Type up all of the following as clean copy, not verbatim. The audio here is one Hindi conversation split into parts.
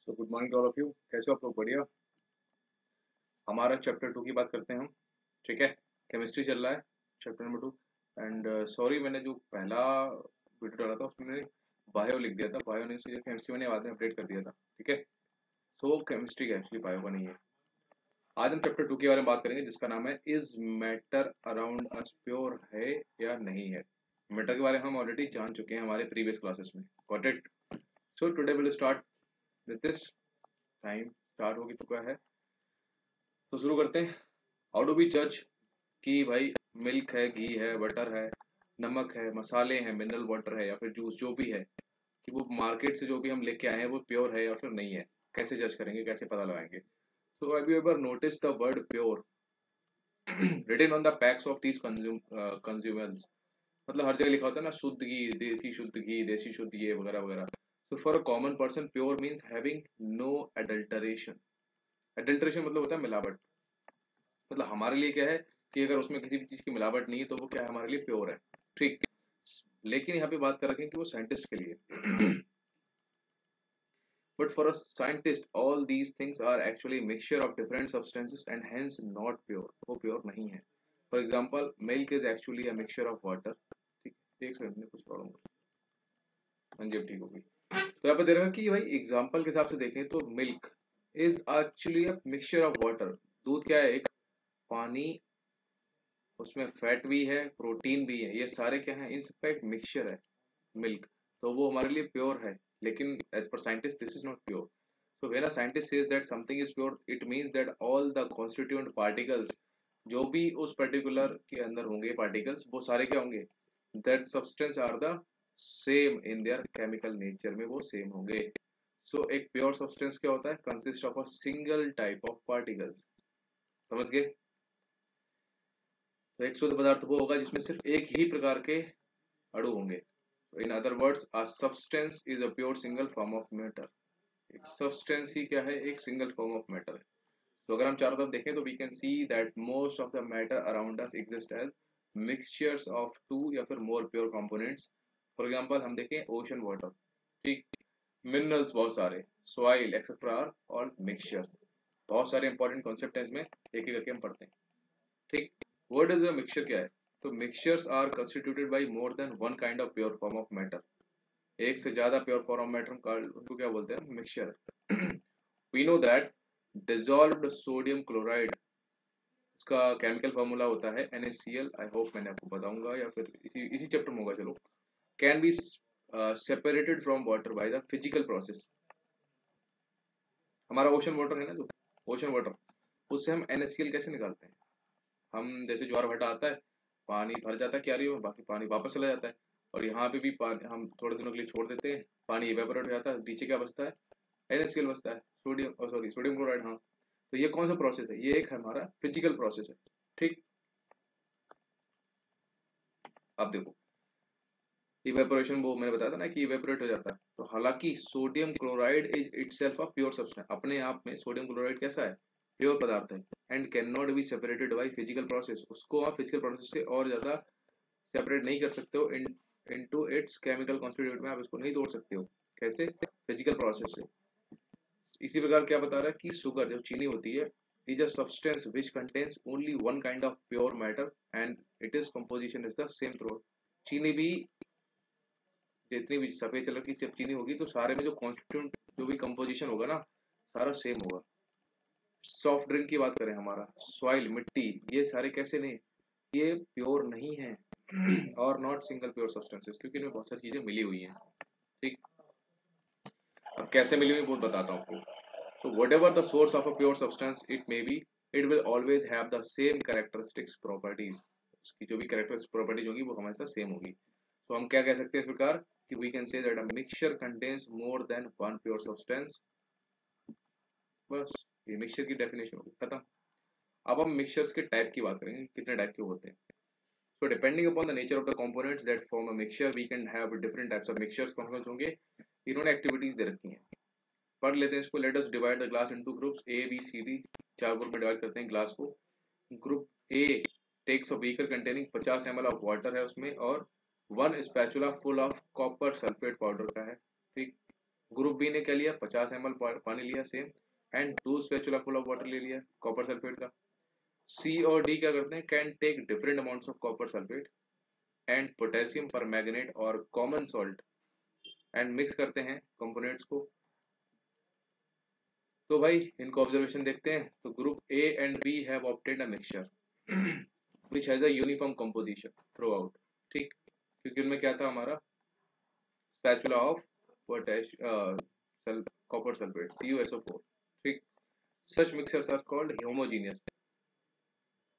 So good morning to all of you. कैसे हो आप लोग? बढ़िया। हमारा चैप्टर 2 की बात करते हैं हम। ठीक है। केमिस्ट्री चल रहा है, चैप्टर नंबर 2। एंड सॉरी, मैंने जो पहला वीडियो डाला था उसमें मैंने बायो लिख दिया था। बायो नहीं, सीधे केमिस्ट्री मैंने बाद में अपडेट कर दिया था। ठीक है। सो केमिस्ट्री का एक्चुअली बायो का नहीं है। आज हम चैप्टर 2 के बारे में बात करेंगे जिसका नाम है is matter around us pure है या नहीं है। मैटर के बारे में हम ऑलरेडी जान चुके हैं हमारे प्रीवियस क्लासेस में। Got it? So today will start with this. Time start हो चुका है, तो शुरू करते हैं। हाउ डू वी जज कि भाई मिल्क है, घी है, बटर है, नमक है, मसाले हैं, मिनरल वाटर है या फिर जूस जो भी है, कि वो मार्केट से जो भी हम लेके आए हैं वो प्योर है या फिर नहीं है? कैसे जज करेंगे, कैसे पता लगाएंगे? So have you ever notice the word pure written on the packs of these consumers? मतलब हर जगह लिखा होता है ना, शुद्ध घी, देसी शुद्ध ये वगैरह वगैरह। So for a common person pure means having no adulteration. Adulteration मतलब होता है मिलावट। मतलब हमारे लिए क्या है कि अगर उसमें किसी भी चीज की मिलावट नहीं है तो वो क्या है, हमारे लिए प्योर है। ठीक। लेकिन यहाँ पे बात कर रखे हैं कि वो साइंटिस्ट के लिए but for a scientist all these things are actually mixture of different substances and hence not pure. वो प्योर नहीं है। For example milk is actually a mixture of water. ठीक। एक सेकंड में कुछ प्रॉब्लम हो। हाँ जी, अब ठीक होगी। तो यहाँ पे दे रहा है कि भाई एग्जाम्पल के हिसाब से देखें तो milk is actually a mixture of water. दूध क्या है? एक पानी, उसमें फैट भी है, प्रोटीन भी है, ये सारे क्या है, इन सबका एक मिक्सचर है मिल्क। तो वो हमारे लिए प्योर है। लेकिन as per scientist this is not pure. So when a scientist says that something is pure, it means that all the constituent particles, जो भी उस पर्टिकुलर के अंदर होंगे पार्टिकल्स, वो सारे क्या होंगे, that substance are the same in their chemical nature, में वो सेम होंगे। So एक प्योर सब्सटेंस क्या होता है? Consist of a single type of particles. समझ गए? तो एक शुद्ध पदार्थ वो होगा जिसमें सिर्फ एक ही प्रकार के अणु होंगे। In other words a substance is a pure single form of matter. एक सब्सटेंस ही क्या है? एक सिंगल फॉर्म ऑफ मैटर है। तो अगर हम चारों तरफ देखें तो we can see that most of the matter around us exist as mixtures of two या फिर more pure components. For example हम देखें ओशन वाटर। ठीक। मिनरल्स बहुत सारे, soil etcetera are all mixtures. बहुत सारे इंपॉर्टेंट कॉन्सेप्ट हैं इसमें, एक एक करके हम पढ़ते हैं। ठीक। What is a mixture? क्या है? तो mixtures are constituted by more than one kind of pure form of matter. एक से ज्यादा प्योर फॉर्म ऑफ मैटर का उनको क्या बोलते हैं? Mixture. We know that dissolved sodium chloride, उसका केमिकल फार्मूला होता है NaCl। आई होप मैंने आपको बताऊंगा या फिर इसी इसी चैप्टर में होगा। चलो। Can be separated from water by the physical process. हमारा ओशन वाटर है ना, जो ओशन वाटर, उससे हम NaCl कैसे निकालते हैं? हम जैसे ज्वार भाटा आता है, पानी भर जाता है क्यारियों में, बाकी पानी वापस चला जाता है। और यहाँ पे भी पानी हम थोड़े दिनों के लिए छोड़ देते हैं, पानी इवेपोरेट हो जाता है, नीचे क्या बचता है? NaCl बचता है, सोडियम सॉरी सोडियम क्लोराइड। हाँ। तो ये कौन सा प्रोसेस है? ये एक हमारा फिजिकल प्रोसेस है। ठीक। अब देखो, इवेपोरेशन वो मैंने बताया था ना कि इवेपोरेट हो जाता है। तो हालांकि sodium chloride is itself a pure substance. अपने आप में सोडियम क्लोराइड कैसा है? प्योर पदार्थ है। And can not be separated by physical process. उसको आप फिजिकल प्रोसेस से और ज्यादा सेपरेट नहीं कर सकते हो। इनटू इट्स केमिकल कॉन्स्टिट्यूट में आप इसको नहीं तोड़ सकते हो। कैसे? फिजिकल प्रोसेस से। इसी प्रकार क्या बता रहा है कि शुगर जो चीनी होती है is a substance which contains only one kind of pure matter and it is composition is the same through. चीनी भी, जितनी भी सफेद कलर की जब चीनी होगी तो सारे में जो कॉन्स्टिट्यूंट जो भी कंपोजिशन होगा ना, सारा सेम होगा। सॉफ्ट ड्रिंक की बात करें, हमारा सॉइल मिट्टी, ये सारे कैसे नहीं, ये प्योर नहीं है और नॉट सिंगल प्योर सब्सटेंसेस, क्योंकि इनमें बहुत सारी चीजें मिली हुई हैं। ठीक। अब कैसे मिली हुई वो बताता हूँ आपको। So what ever the source of a pure substance it may be, it will always have the same characteristics properties. उसकी जो भी कैरेक्टरिस्टिक प्रॉपर्टीज होगी वो हमेशा सेम होगी। तो हम क्या कह सकते हैं इस प्रकार कि we can say that a mixture contains more than one pure substance. बस ये मिक्सचर की डेफिनेशन होगी, खत्म। अब हम मिक्सचर्स के टाइप की बात करेंगे, कितने टाइप के होते हैं। So depending upon the nature of the components that form a mixture, we can have different types of mixtures। कौन कौन से होंगे? इन्होंने एक्टिविटीज दे रखी हैं, पढ़ लेते हैं इसको। Let us divide the glass into groups A B C D। चार ग्रुप में डिवाइड करते हैं ग्लास को। Group A takes a beaker containing 50 ml of water है उसमें, और one spatula full of copper sulphate powder का है। ठीक। ग्रुप बी ने क्या लिया, 50 ml पानी लिया same, and 2 spatula full of water ले लिया कॉपर सल्फेट का। सी और डी क्या करते हैं, can take different amounts of copper sulphate and potassium permanganate और कॉमन सॉल्ट एंड मिक्स करते हैं कंपोनेंट्स को। तो भाई इनको ऑब्जर्वेशन देखते हैं। तो group A and B have obtained a mixture which has a uniform composition throughout. ठीक, क्योंकि उनमें क्या था हमारा, spatula of potash copper sulphate CuSO4। ठीक, such mixtures are called homogeneous.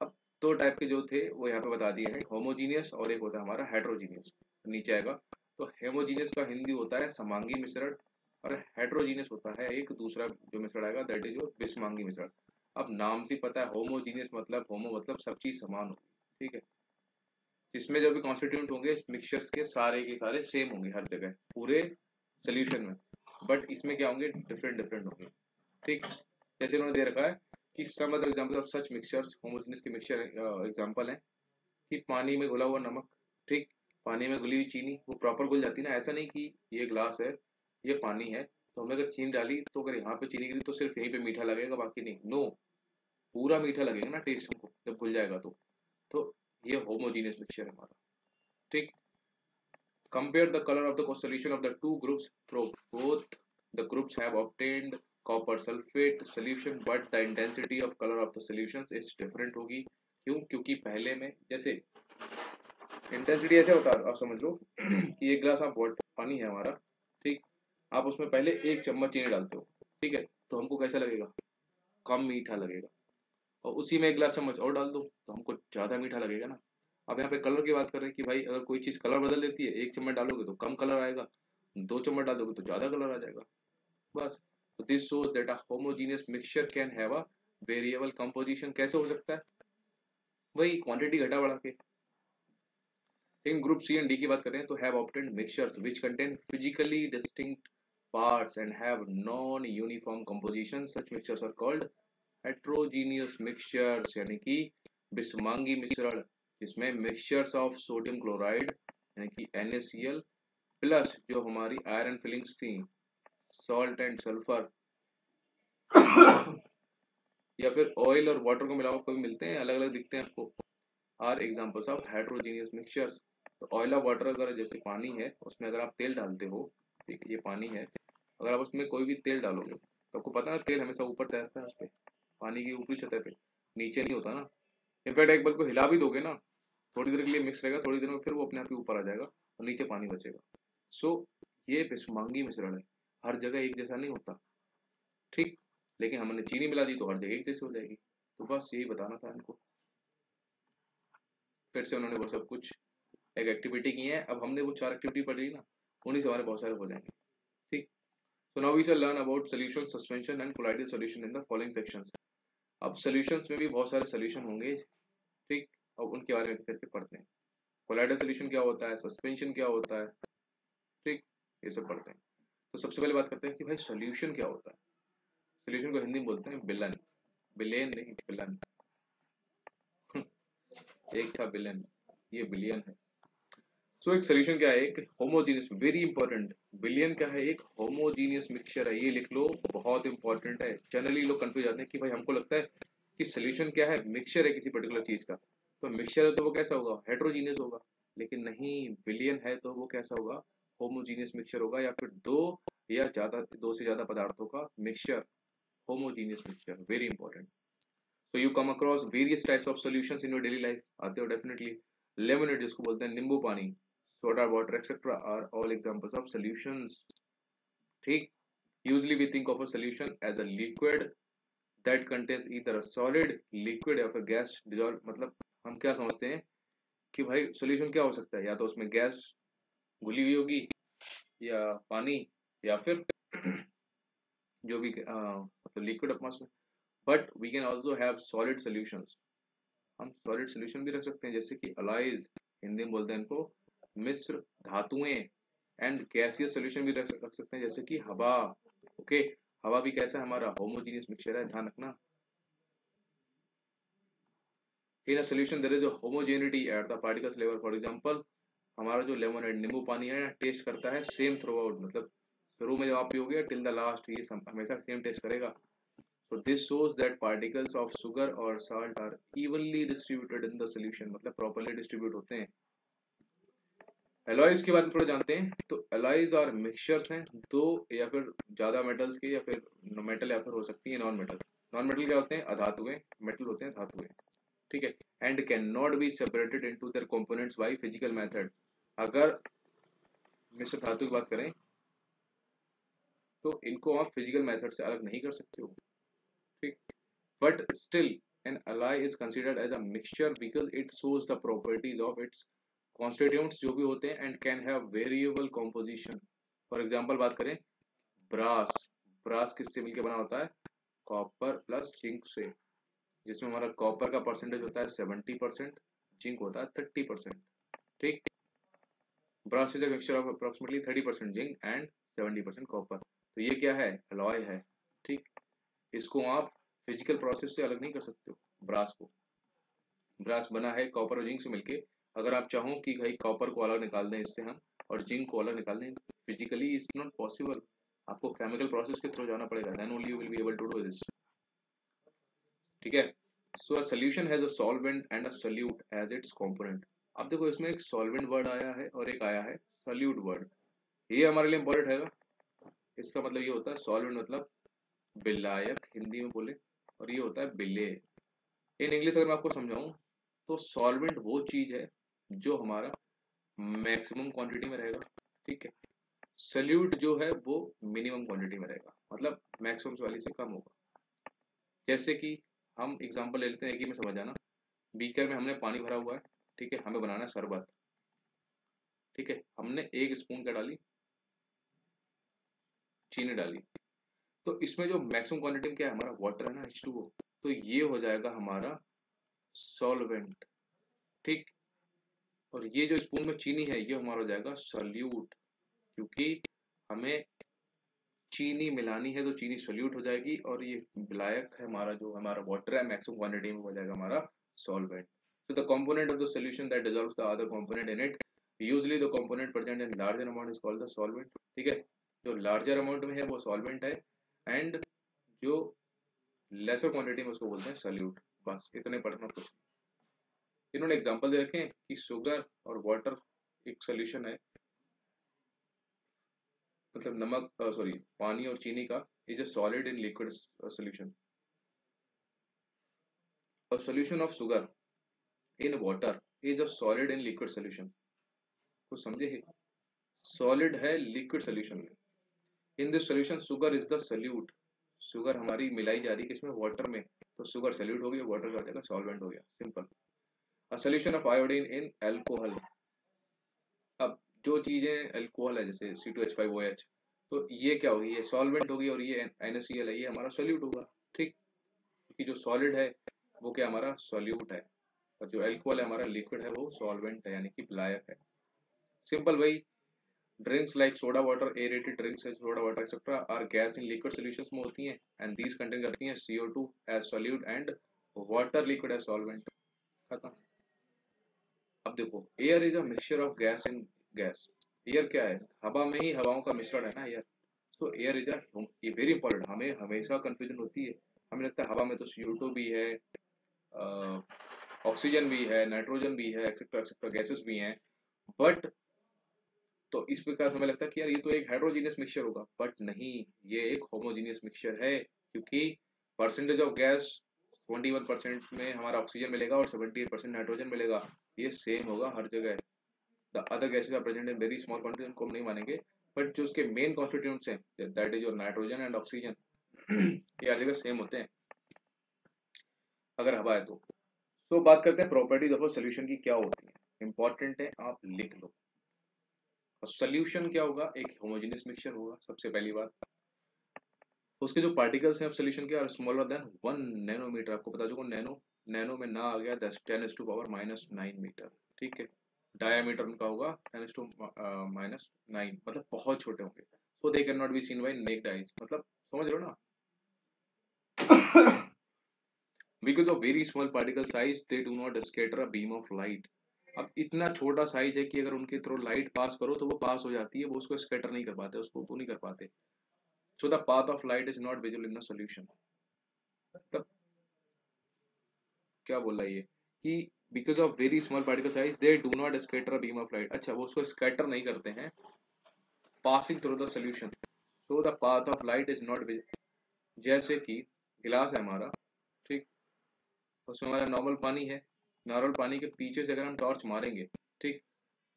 अब दो टाइप के जो थे वो यहाँ पे बता दिए हैं, होमोजीनियस और एक होता है हमारा हेट्रोजीनियस। नीचे आएगा। तो होमोजीनियस का हिंदी होता है समांगी मिश्रण, और हेट्रोजीनियस होता है एक दूसरा जो मिश्रण आएगा, दैट इज योर विषमांगी मिश्रण। अब नाम से पता है, होमोजीनियस मतलब होमो मतलब सब चीज समान होगी। ठीक है, जिसमें जो भी कॉन्स्टिट्यूएंट होंगे मिक्सचर्स के सारे सेम होंगे हर जगह पूरे सोल्यूशन में, बट इसमें क्या होंगे, डिफरेंट डिफरेंट होंगे। ठीक, जैसे उन्होंने दे रखा है कि some other example of such mixtures, homogeneous के मिक्सचर एग्जांपल है कि पानी में घुला हुआ नमक। ठीक, पानी में घुली हुई चीनी वो प्रॉपर घुल जाती है ना, ऐसा नहीं कि ये ग्लास है ये पानी है तो हमने अगर चीनी डाली तो अगर यहाँ पे चीनी गिरी तो सिर्फ यहीं पे मीठा लगेगा बाकी नहीं, नो, पूरा मीठा लगेगा ना टेस्ट हमको जब घुल जाएगा तो ये होमोजीनियस मिक्सचर है हमारा। ठीक, compare the color of the solution of the two groups, both the groups have obtained copper sulfate solution but the intensity of color of the solutions is different होगी। क्यों, क्योंकि पहले में जैसे इंटेंसिटी ऐसे होता है, आप समझ लो कि एक गिलास आप पानी है हमारा। ठीक, आप उसमें पहले 1 चम्मच चीनी डालते हो। ठीक है, तो हमको कैसा लगेगा, कम मीठा लगेगा, और उसी में 1 ग्लास चम्मच और डाल दो तो हमको ज़्यादा मीठा लगेगा ना। अब यहाँ पे कलर की बात कर रहे हैं कि भाई अगर कोई चीज़ कलर बदल देती है, 1 चम्मच डालोगे तो कम कलर आएगा, 2 चम्मच डालोगे तो ज़्यादा कलर आ जाएगा, बस। तो this shows that a homogeneous mixture can have a variable composition. कैसे हो सकता है, वही क्वांटिटी घटा बढ़ा के। इन ग्रुप सी एंड डी की बात करें तो have obtained mixtures which contain physically distinct parts and have non-uniform composition. Such mixtures are called heterogeneous mixtures, यानी कि विषमांगी मिश्रण, जिसमें मिक्सचर्स ऑफ सोडियम क्लोराइड यानी कि NaCl प्लस जो हमारी आयरन फिलिंग्स थी सॉल्ट एंड सल्फर या फिर ऑयल और वाटर को मिलाकर कभी मिलते हैं, अलग अलग दिखते हैं आपको, are examples of heterogeneous mixtures. तो ऑयल और वाटर अगर जैसे पानी है उसमें अगर आप तेल डालते हो, ठीक है ये पानी है, अगर आप उसमें कोई भी तेल डालोगे तो आपको पता है तेल हमेशा ऊपर तैरता है उस पर, पानी की ऊपरी सतह पे, नीचे नहीं होता ना। इनफैक्ट एक बार को हिला भी दोगे ना, थोड़ी देर के लिए मिक्स रहेगा, थोड़ी देर में फिर वो अपने आप ही ऊपर आ जाएगा और नीचे पानी बचेगा। सो ये विषमांगी मिश्रण है, हर जगह एक जैसा नहीं होता। ठीक, लेकिन हमने चीनी मिला दी तो हर जगह एक जैसी हो जाएगी। तो बस यही बताना था इनको। फिर से उन्होंने वो सब कुछ एक एक्टिविटी की है, अब हमने वो 4 एक्टिविटी पढ़ी ना, उन्हीं से हमारे बहुत सारे हो जाएंगे। ठीक, so now we shall learn about solution suspension and colloidal solution in the following sections। अब solutions में भी बहुत सारे solution होंगे। ठीक, अब उनके बारे में करके पढ़ते हैं। colloidal solution क्या होता है, suspension क्या होता है, ठीक, ये सब पढ़ते हैं। तो सबसे पहले बात करते हैं कि भाई solution क्या होता है। solution को हिंदी में बोलते हैं विलन, विलेन नहीं विलन एक था विलन, ये बिलियन है। सो एक सोल्यूशन क्या है, एक होमोजीनियस, वेरी इंपॉर्टेंट, बिलियन क्या है, एक होमोजीनियस मिक्सचर है, ये लिख लो, बहुत इंपॉर्टेंट है। जनरली लोग कंफ्यूज आते हैं कि भाई हमको लगता है कि सोल्यूशन क्या है, मिक्सचर है किसी पर्टिकुलर चीज का, तो मिक्सचर है तो वो कैसा होगा, हेट्रोजीनियस होगा, लेकिन नहीं, बिलियन है तो वो कैसा होगा, होमोजीनियस मिक्सचर होगा, या फिर दो से ज्यादा पदार्थों का mixture, homogeneous mixture, very important. So you come across various types of solutions in your daily life, आते हो definitely। लेमनेड जिसको बोलते हैं नींबू पानी, soda water etcetera are all examples of solutions. ठीक, usually we think of a solution as a liquid that contains either a solid liquid या फिर गैस डिजॉल्व। मतलब हम क्या समझते हैं कि भाई सॉल्यूशन क्या हो सकता है, या तो उसमें गैस घुली हुई होगी या पानी या फिर जो भी मतलब लिक्विड अपना उसमें, but we can also have solid solutions. हम सॉलिड सोल्यूशन भी रख सकते हैं जैसे कि अलाइज, हिंदी में बोलते हैं इनको मिश्र धातुएं, एंड गैसियस सोल्यूशन भी रख सकते हैं जैसे कि हवा। ओके, हवा भी कैसा है हमारा, होमोजीनियस मिक्सचर है, ध्यान रखना। In a solution there is a homogeneity at the particles level. For example हमारा जो लेमनेड नींबू पानी है टेस्ट करता है सेम थ्रू आउट, मतलब शुरू में जब आप पियोगे टिल द लास्ट, ये हमेशा सेम टेस्ट करेगा। So this shows that particles of sugar or salt are evenly distributed in the solution, मतलब properly distribute होते हैं। एलॉयज के बारे में थोड़ा जानते हैं। तो एलॉयज और मिक्सचर्स हैं दो या फिर ज्यादा मेटल्स के, या फिर मेटल या फिर हो सकती है नॉन मेटल। नॉन मेटल क्या होते हैं? अधातुएं। मेटल होते हैं धातुएं, ठीक है। And can not B separated into there components by physical method. अगर मिश्र धातु की बात करें तो इनको आप फिजिकल मेथड से अलग नहीं कर सकते हो, ठीक। But still, an alloy is considered as a mixture because it shows the properties of its constituents जो भी होते हैं and can have variable composition. For example बात करें ब्रास, ब्रास किससे मिलकर बना होता है? कॉपर प्लस जिंक से, जिसमें हमारा कॉपर का परसेंटेज होता है 70%, जिंक होता है 30%, ठीक। Brass is a mixture of approximately 30% zinc and 70% copper. तो ये क्या है? अलॉय है, ठीक। इसको आप फिजिकल प्रोसेस से अलग नहीं कर सकते हो। ब्रास को, ब्रास बना है कॉपर और जिंक से मिलके। अगर आप चाहो कि भाई कॉपर को अलग निकाल दें इससे हम और जिंक को अलग निकाल दें, फिजिकली इट्स नॉट पॉसिबल। आपको केमिकल प्रोसेस के थ्रू जाना पड़ेगा, then only you will be able to do this, ठीक है। So a solution has a solvent and a solute as its component. अब देखो इसमें एक सॉल्वेंट वर्ड आया है और एक आया है सोल्यूट वर्ड। ये हमारे लिए इंपॉर्टेंट है। इसका मतलब ये होता है सॉल्वेंट मतलब विलायक हिंदी में बोले, और ये होता है विलेय। इन इंग्लिश अगर मैं आपको समझाऊं तो सॉल्वेंट वो चीज है जो हमारा मैक्सिमम क्वांटिटी में रहेगा, ठीक है। सॉल्यूट जो है वो मिनिमम क्वांटिटी में रहेगा, मतलब मैक्सिमम वाली से कम होगा। जैसे कि हम एग्जांपल ले लेते हैं कि मैं समझ जाना, बीकर में हमने पानी भरा हुआ है, ठीक है, हमें बनाना है शरबत, ठीक है। हमने 1 स्पून क्या डाली? चीनी डाली। तो इसमें जो मैक्सिमम क्वांटिटी में क्या है? हमारा वाटर है ना, H2O। तो ये हो जाएगा हमारा सॉल्वेंट, ठीक। और ये जो स्पून में चीनी है ये हमारा हो जाएगा सॉल्यूट, क्योंकि हमें चीनी मिलानी है तो चीनी सॉल्यूट हो जाएगी, और ये विलायक है हमारा, जो हमारा वाटर है मैक्सिमम क्वांटिटी में हो जाएगा हमारा solvent. So the component of the solution that dissolves the other component in it, usually the component present in larger amount is called the solvent, ठीक है। जो larger amount में है वो solvent है, and जो lesser quantity में उसको बोलते हैं solute। बस इतने पढ़ना कुछ। इन्होंने एग्जांपल दे रखे हैं कि शुगर और वाटर एक सोल्यूशन है, मतलब नमक सॉरी पानी और चीनी का is a solid in liquid solution. A solution of sugar in water is a solid in liquid solution. कुछ समझे? सॉलिड है लिक्विड सोल्यूशन में। In this solution sugar is the solute. Sugar हमारी मिलाई जा रही है किसमें? वाटर में। तो शुगर सोल्यूट हो गया, वाटर का जगह सॉल्वेंट हो गया, simple. A solution of iodine in alcohol. अब जो चीजें अल्कोहल है जैसे C2H5OH, तो ये क्या होगी? ये सॉल्वेंट होगी, और ये NaCl है, ये हमारा सोल्यूट होगा, ठीक। क्योंकि जो सॉलिड है वो क्या हमारा सोल्यूट है, और जो अल्कोहल है हमारा लिक्विड है वो सॉल्वेंट है, यानी कि विलायक है। सिंपल भाई। Drinks like soda water, aerated drinks है soda water etcetera, are gas in liquid solutions में होती हैं, एंड दीज कंटेन करती हैं CO2 as solute and water liquid as solvent. खत्म। अब देखो air is a mixture of gas and gas. Air क्या है? हवा में ही हवाओं का मिश्रण है ना एयर। तो एयर इज अ ये वेरी इंपॉर्टेंट, हमें हमेशा कंफ्यूजन होती है। हमें लगता है हवा में तो CO2 भी है, ऑक्सीजन भी है, नाइट्रोजन भी है, एक्सेट्रा एक्सेट्रा गैसेस भी हैं, बट तो इस प्रकार हमें लगता है कि यार ये तो एक हेट्रोजीनियस मिक्सचर होगा, बट नहीं, ये एक होमोजीनियस मिक्सचर है, क्योंकि परसेंटेज ऑफ गैस 21% में हमारा ऑक्सीजन मिलेगा और 78% नाइट्रोजन मिलेगा। ये सेम होगा हर जगह। The other gases are present in very small quantity, उनको हम नहीं मानेंगे, बट जो उसके मेन कॉन्स्टिट्यूएंट्स हैं that is your nitrogen and oxygen, ये हर जगह सेम होते हैं अगर हवा है तो। बात करते हैं प्रॉपर्टीज ऑफ अ सोल्यूशन की क्या होती है। इंपॉर्टेंट है, आप लिख लो। सोल्यूशन क्या होगा? एक होमोजेनियस मिक्सचर होगा, सबसे पहली बात। उसके जो पार्टिकल्स हैं सोल्यूशन के आर स्मॉलर देन 1 नैनोमीटर। आपको पता चलो नैनो, नैनो में ना आ गया 10⁻⁻⁹ मीटर, ठीक है। डायामीटर उनका होगा 10⁻⁻⁹, मतलब बहुत छोटे होंगे। So they can not be seen by naked eyes, मतलब समझ रहे हो ना। Because of very small particle size, they do not scatter a beam of light. अब इतना छोटा साइज है कि अगर उनके थ्रू लाइट पास करो तो वो पास हो जाती है, वो उसको स्कैटर नहीं कर पाते, उसको वो नहीं कर पाते। So the path of light is not visible in the solution. तब क्या बोल रहा है ये कि because of very small particle size they do not scatter a beam of light. अच्छा, वो उसको स्कैटर नहीं करते हैं passing through the solution, so the path of light is not visible. जैसे कि गिलास है हमारा, ठीक, उसमें हमारा नॉर्मल पानी है, नॉर्मल पानी के पीछे से अगर हम टॉर्च मारेंगे, ठीक,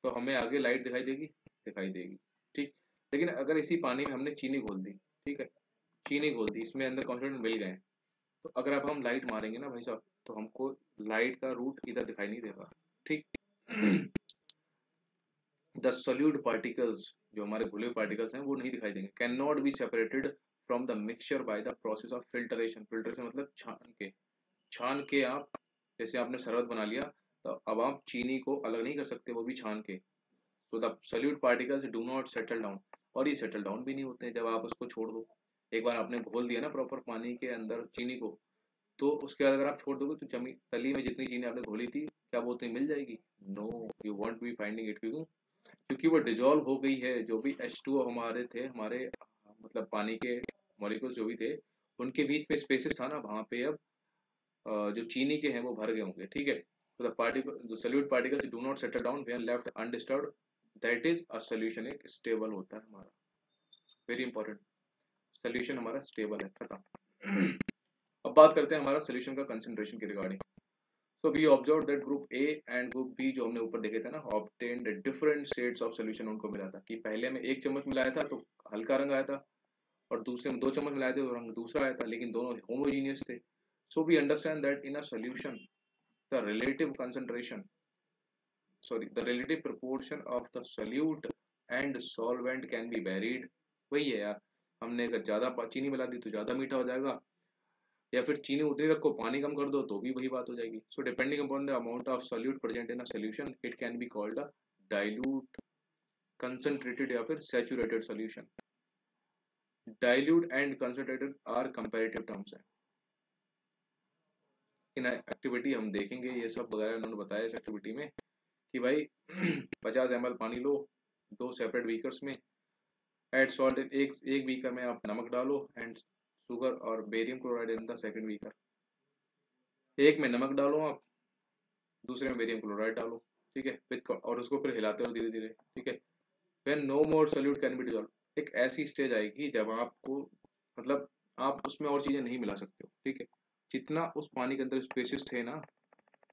तो हमें आगे लाइट दिखाई देगी, दिखाई देगी, ठीक। लेकिन अगर इसी पानी में हमने चीनी घोल दी, ठीक है, चीनी घोल दी, इसमें अंदर कॉन्स्टेंट मिल गए, तो अगर अब हम लाइट मारेंगे ना भाई साहब, तो हमको लाइट का रूट इधर दिखाई नहीं देगा, ठीक। द सोल्यूट पार्टिकल्स, जो हमारे घुले पार्टिकल्स हैं, वो नहीं दिखाई देंगे। Can not be separated from the mixture by the process of filtration. Filtration मतलब छान के आप, जैसे आपने शरबत बना लिया, तो अब आप चीनी को अलग नहीं कर सकते, वो भी छान के। So the solute particles do not settle down, और ये सेटल डाउन भी नहीं होते हैं जब आप उसको छोड़ दो। एक बार आपने घोल दिया ना प्रॉपर पानी के अंदर चीनी को, तो उसके बाद अगर आप छोड़ दोगे तो जमी तली में जितनी चीनी आपने घोली थी, क्या वो उतनी मिल जाएगी? No, you won't be finding it. क्यों? क्योंकि वो डिजोल्व हो गई है। जो भी H2O हमारे थे, हमारे मतलब पानी के मॉलिक्यूल्स जो भी थे, उनके बीच में स्पेसेस था ना, वहां पे अब जो चीनी के हैं वो भर गए होंगे, ठीक है। तो the particle, the solute particles do not settle down when left undisturbed, that is a solution, एक स्टेबल होता है हमारा। वेरी इंपॉर्टेंट, सॉल्यूशन हमारा स्टेबल है, खत्म। अब बात करते हैं हमारा सॉल्यूशन का कंसंट्रेशन के regarding. So we observed that group A and group B, जो हमने ऊपर देखे थे ना, obtained different shades of solution, उनको मिला था कि पहले में 1 चम्मच मिलाया था तो हल्का रंग आया था, और दूसरे में 2 चम्मच मिलाए थे तो रंग दूसरा आया था, लेकिन दोनों होमोजीनियस थे। So we understand that in a solution the relative concentration, sorry, the relative proportion of the solute and solvent can be varied। वही है यार, हमने अगर ज्यादा चीनी मिला दी तो ज्यादा मीठा हो जाएगा, या फिर चीनी उतनी रखो पानी कम कर दो तो भी वही बात हो जाएगी। So depending upon the amount of solute present in a solution it can be called a dilute, concentrated या फिर saturated solution. Dilute and concentrated are comparative terms है। इन एक्टिविटी हम देखेंगे ये सब वगैरह उन्होंने बताया इस एक्टिविटी में कि भाई 50 ml पानी लो 2 सेपरेट बीकर्स में, एड सॉल्ट, एक एक बीकर में आप नमक डालो एंड शुगर और barium chloride in the second beaker. एक में नमक डालो आप, दूसरे में बेरियम क्लोराइड डालो, ठीक है, और उसको फिर हिलाते हो धीरे धीरे, ठीक है। When no more solute can be dissolve, एक ऐसी स्टेज आएगी जब आपको मतलब आप उसमें और चीजें नहीं मिला सकते हो, ठीक है। जितना उस पानी के अंदर स्पेसिस थे ना,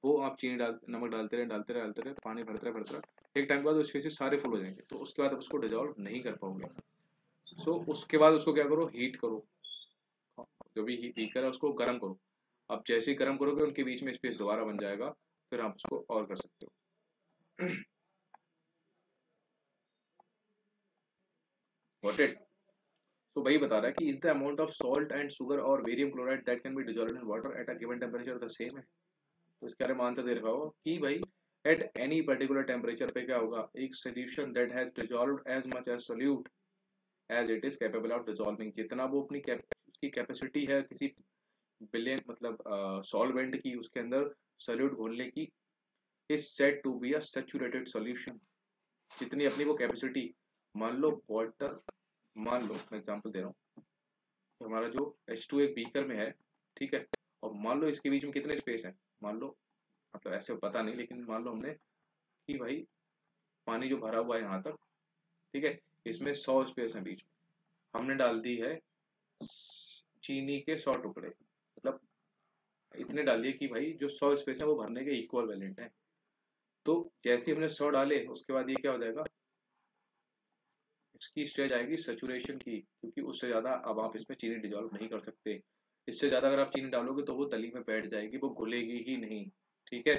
वो आप चीनी डाल नमक डालते रहे डालते रहे डालते रहे, पानी भरते रहे, एक टाइम के बाद वो स्पेसिस सारे फुल हो जाएंगे, तो उसके बाद आप उसको डिजोल्व नहीं कर पाओगे। सो उसके बाद उसको क्या करो, हीट करो, जो भी बीकर है उसको गर्म करो। अब जैसे ही गर्म करोगे उनके बीच में स्पेस दोबारा बन जाएगा, फिर आप उसको और कर सकते हो। Got it? तो वही बता रहा है कि is the amount of salt and sugar और barium chloride that can be dissolved in water at a given temperature the same है। तो इसके बारे में आंसर दे रखा हो कि भाई एट एनी पर्टिकुलर टेम्परेचर पे क्या होगा, एक solution that has dissolved as much as solute as it is capable of dissolving, जितना वो अपनी उसकी कैपेसिटी है किसी बिलियन मतलब सॉल्वेंट की उसके अंदर सोल्यूट घोलने की, is said to be a saturated solution. जितनी अपनी वो कैपेसिटी, मान लो वाटर, मान लो मैं एग्जांपल दे रहा हूँ, हमारा जो H2 एक बीकर में है, ठीक है, और मान लो इसके बीच में कितने स्पेस है, मान लो, मतलब ऐसे पता नहीं, लेकिन मान लो हमने कि भाई पानी जो भरा हुआ है यहाँ तक, ठीक है, इसमें 100 स्पेस है बीच में, हमने डाल दी है चीनी के 100 टुकड़े, मतलब इतने डालिए कि भाई जो 100 स्पेस है वो भरने के इक्वल वैलेंट है। तो जैसे ही हमने 100 डाले उसके बाद ये क्या हो जाएगा, इसकी स्टेज आएगी सेचुरेशन की, क्योंकि उससे ज्यादा अब आप इसमें चीनी डिजॉल्व नहीं कर सकते। इससे ज्यादा अगर आप चीनी डालोगे तो वो तली में बैठ जाएगी, वो घुलेगी ही नहीं, ठीक है।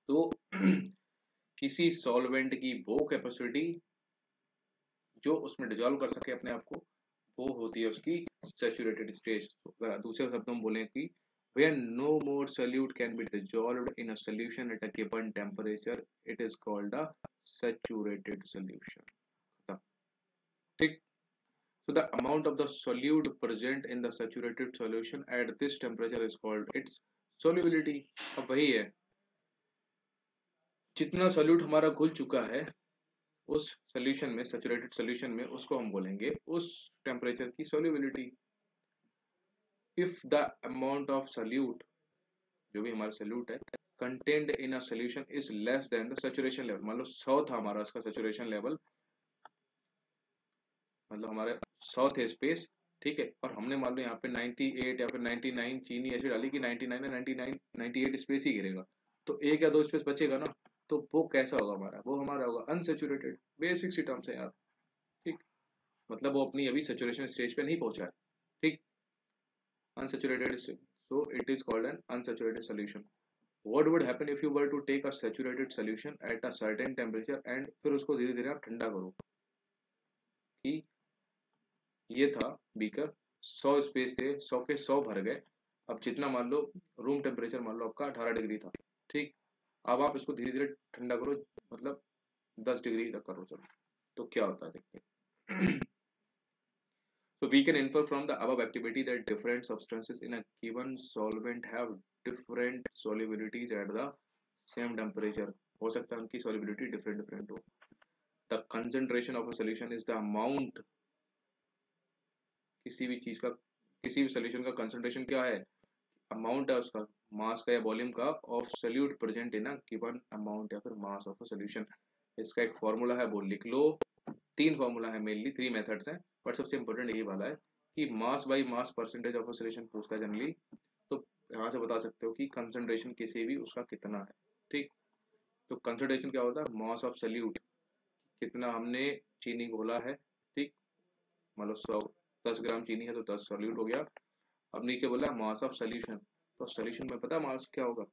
तो किसी सॉल्वेंट की वो कैपेसिटी जो उसमें डिजॉल्व कर सके अपने आप को, वो होती है उसकी सैचुरेटेड स्टेज। दूसरे शब्दों में बोलें कि when no more solute can be dissolved in a solution at a given temperature it is called a saturated solution। ठीक। So the amount of the solute present in the saturated solution at this temperature is called its solubility। अब वही है जितना सॉल्यूट हमारा घुल चुका है उस सोल्यूशन में, सैचुरेटेड सोल्यूशन में, उसको हम बोलेंगे उस टेम्परेचर की solubility. If the amount of solute, जो भी हमारा सॉल्यूट है, contained in a solution is less than the saturation level, मान लो 100 था हमारा उसका सैचुरेशन लेवल, मतलब हमारे 100 थे स्पेस, ठीक है, और हमने मान लो यहाँ पे 98 या फिर 99 चीनी ऐसी डाली कि 99 या 99 98 स्पेस ही गिरेगा, तो एक या दो स्पेस बचेगा ना, तो वो कैसा होगा हमारा, वो हमारा होगा अनसेचुरेटेड। बेसिक सी टर्म्स है यार, ठीक, मतलब वो अपनी अभी सेचुरेशन स्टेज पे नहीं पहुंचा है, ठीक, unsaturated, so it is called an unsaturated solution. What would happen if you were to take a saturated solution at a certain temperature and फिर उसको धीरे धीरे आप ठंडा करो, कि ये था बीकर, 100 स्पेस थे, 100 के 100 भर गए, अब जितना मान लो रूम टेम्परेचर मान लो आपका 18 डिग्री था, ठीक, अब आप इसको धीरे धीरे ठंडा करो, मतलब 10 डिग्री तक करो, चलो, तो क्या होता है देखते हैं। So we can infer from the above activity that different substances in a given solvent have different solubilities at the same temperature. हो सकता है उनकी solubility different different हो. The concentration of a solution is the amount, किसी भी चीज का, किसी भी solution का concentration क्या है, amount है उसका, mass का या volume का, of solute present in a given amount या फिर mass of a solution. इसका एक फॉर्मूला है, वो लिख लो, 3 फॉर्मूला है, मेनली 3 मेथड्स हैं, बट सबसे इंपॉर्टेंट यही वाला है कि mass by mass percentage of oscillation पूछता है जनरली, तो यहाँ से बता सकते हो कि कंसंट्रेशन किसी भी उसका कितना है, ठीक, तो कंसंट्रेशन क्या होता है, मास ऑफ सॉल्यूट, कितना हमने चीनी घोला है, ठीक, मतलब 10 ग्राम चीनी है तो 10 सॉल्यूट हो गया। अब नीचे बोला मास ऑफ सोल्यूशन, तो सोल्यूशन में पता मास क्या होगा,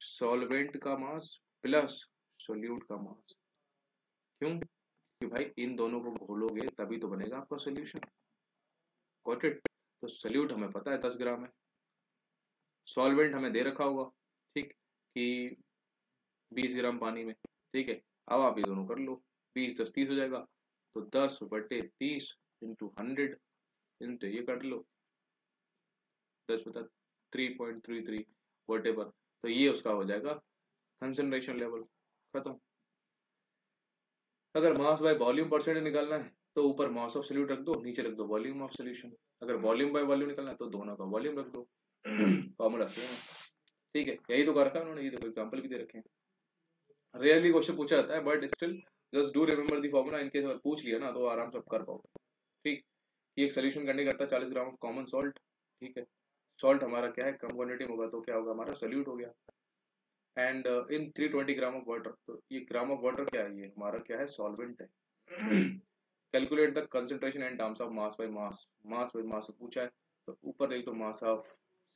सॉल्वेंट का मास प्लस सोल्यूट का मास, क्यों, कि भाई इन दोनों को घोलोगे तभी तो बनेगा आपका सोल्यूशन, गॉट इट। तो सोल्यूट हमें पता है 10 ग्राम है, सॉल्वेंट हमें दे रखा होगा, ठीक, कि 20 ग्राम पानी में, ठीक है, अब आप ये दोनों कर लो, 20 10 30 हो जाएगा, तो 10/30 इंटू 100 इंटू ये कर लो 10/3.33 वॉटेवर, तो ये उसका हो जाएगा कंसंट्रेशन लेवल, खत्म। अगर मास बाय वॉल्यूम परसेंट निकालना है तो ऊपर मास ऑफ सॉल्यूट रख दो, नीचे रख दो वॉल्यूम ऑफ सॉल्यूशन, अगर वॉल्यूम बाय वॉल्यूम निकालना है तो दोनों का वॉल्यूम रख दो, फॉर्मूला सेम है, ठीक है, यही तो कर रखा है उन्होंने, ये देखो एग्जांपल भी दे रखे हैं। रेयरली क्वेश्चन पूछा जाता है but still just do remember the formula, in case अगर पूछ लिया ना तो आराम से आप कर पाओगे, ठीक। ये एक सोल्यूशन करने करता है 40 ग्राम ऑफ कॉमन सॉल्ट, ठीक है, सॉल्ट हमारा क्या है, कम क्वांटिटी में होगा तो क्या होगा, हमारा सोल्यूट हो गया, and in 320 gram of water, तो ये ग्राम ऑफ वाटर क्या है, ये हमारा क्या है, सॉल्वेंट है। Calculate the concentration in terms of mass by mass, mass by mass पूछा है, तो ऊपर लिख दो मास ऑफ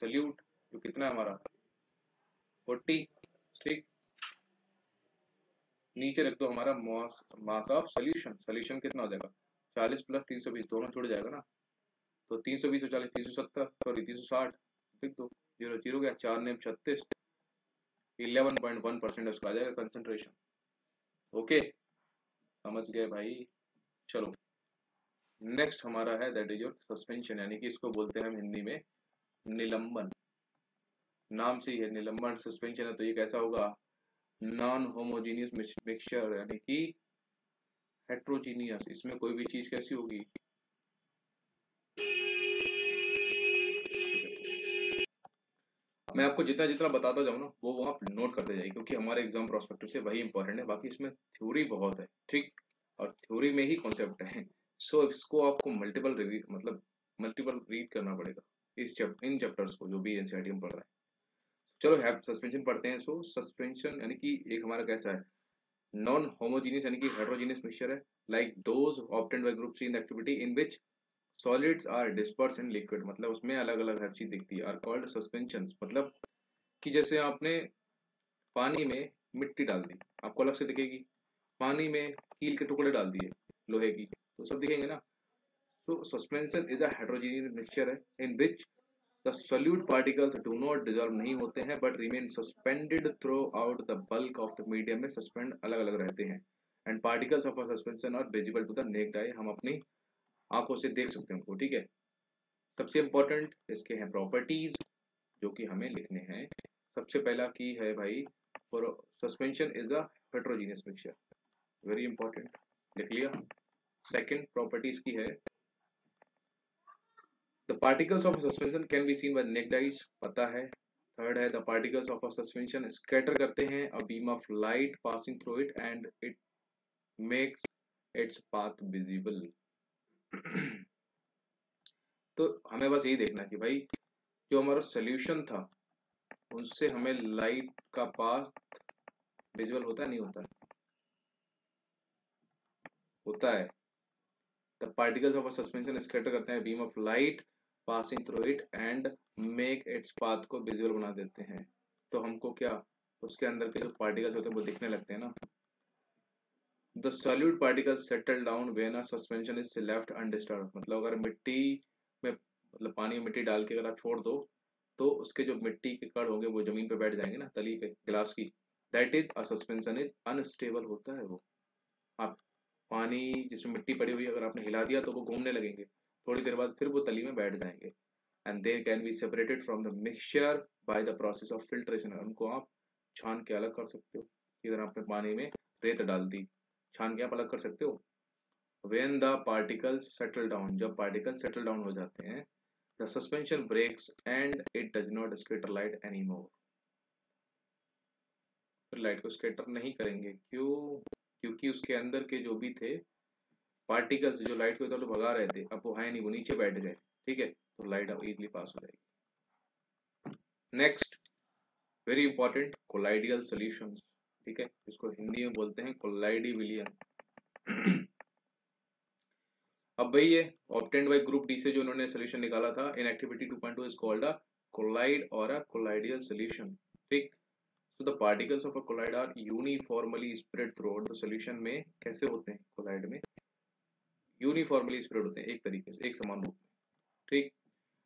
सोल्यूट, जो कितना है हमारा 40, ठीक, नीचे रख दो हमारा मास, मास ऑफ सोल्यूशन, सोल्यूशन कितना हो जाएगा 40 प्लस 320, दोनों जुड़ जाएगा ना, तो 320 और 40 370, सॉरी 360, लिख दो, 0 0 गया, 4 ने 36, 11.1% उसका आ जाएगा कंसंट्रेशन, ओके, समझ गए भाई। चलो नेक्स्ट हमारा है दैट इज योर सस्पेंशन, यानी कि इसको बोलते हैं हम हिंदी में निलंबन, नाम से ही है निलंबन सस्पेंशन है, तो ये कैसा होगा, नॉन होमोजीनियस मिक्सचर, यानी कि हेट्रोजीनियस, इसमें कोई भी चीज कैसी होगी, मैं आपको जितना जितना बताता जाऊँ ना वो आप नोट करते जाइए, क्योंकि हमारे एग्जाम प्रोस्पेक्टिव से वही इंपॉर्टेंट है, बाकी इसमें थ्योरी बहुत है, ठीक, और थ्योरी में ही कॉन्सेप्ट है, सो इसको आपको मल्टीपल मतलब मल्टीपल रीड करना पड़ेगा, इन चैप्टर्स को जो भी एनसीईआरटी में पढ़ रहा है। चलो सस्पेंशन पढ़ते हैं। सो सस्पेंशन यानी कि एक हमारा कैसा है, नॉन होमोजीनियस यानी कि हेट्रोजीनियस मिक्सचर है, like those obtained by group C in activity in which solids are disperse in liquid, मतलब उसमें अलग अलग हर चीज दिखती है, आर कॉल्ड सस्पेंशन, मतलब कि जैसे आपने पानी में मिट्टी डाल दी, आपको अलग से दिखेगी, पानी में कील के टुकड़े डाल दिए लोहे की, तो सब दिखेंगे ना। तो suspension is a heterogeneous mixture है in which the solute particles do not dissolve, नहीं होते हैं, but remain suspended throughout the bulk of the medium, में सस्पेंड अलग अलग रहते हैं, and particles of a suspension are visible to the naked eye, हम अपनी आंखों से देख सकते हैं उनको, ठीक है। सबसे इंपॉर्टेंट इसके हैं प्रॉपर्टीज जो कि हमें लिखने हैं। सबसे पहला की है भाई for suspension is a heterogeneous mixture, very important, लिख लिया। सेकंड प्रॉपर्टी इसकी है the particles of suspension can be seen by naked eyes, पता है। थर्ड है the particles of a suspension scatter करते हैं a beam of light passing through it and it makes its path visible. तो हमें बस यही देखना कि भाई जो हमारा सोल्यूशन था उससे हमें लाइट का पाथ विजिबल होता है नहीं होता है? होता है। The particles of a suspension scatter करते हैं beam of light passing through it and make its path को विजिबल बना देते हैं। तो हमको क्या उसके अंदर के जो पार्टिकल्स होते हैं वो दिखने लगते हैं ना। The solute particles settle down when a suspension is left undisturbed, मतलब अगर मिट्टी में मतलब पानी में मिट्टी डाल के अगर आप छोड़ दो तो उसके जो मिट्टी के कण होंगे वो जमीन पे बैठ जाएंगे ना, तली पे गिलास की। That is a suspension is unstable होता है वो। आप पानी जिसमें मिट्टी पड़ी हुई है अगर आपने हिला दिया तो वो घूमने लगेंगे, थोड़ी देर बाद फिर वो तली में बैठ जाएंगे। And they can be separated from the mixture by the process of filtration, उनको आप छान के अलग कर सकते हो। अगर आपने पानी में रेत डाल दी, छान के आप अलग कर सकते हो। When the particles settle down, जब पार्टिकल्स सेटल डाउन हो जाते हैं the suspension breaks and it does not scatter light any more, फिर लाइट को स्कैटर नहीं करेंगे। क्यों? क्योंकि उसके अंदर के जो भी थे पार्टिकल्स जो लाइट को इधर भगा रहे थे अब वो है नहीं, वो नीचे बैठ गए, ठीक है, तो लाइट अब इजीली पास हो जाएगी। Next very important colloidal solutions, ठीक है, इसको हिंदी में बोलते हैं कोलाइडी विलियन। अब भाई ये ऑब्टेन्ड बाय ग्रुप डी से जो उन्होंने सोल्यूशन निकाला था in activity 2.2 is called a colloid और अ कोलाइडियल सॉल्यूशन, ठीक। So the particles of a colloid are uniformly spread throughout the solution में कैसे होते हैं colloid में यूनिफॉर्मली स्प्रेड होते हैं एक तरीके से एक समान रूप में, ठीक।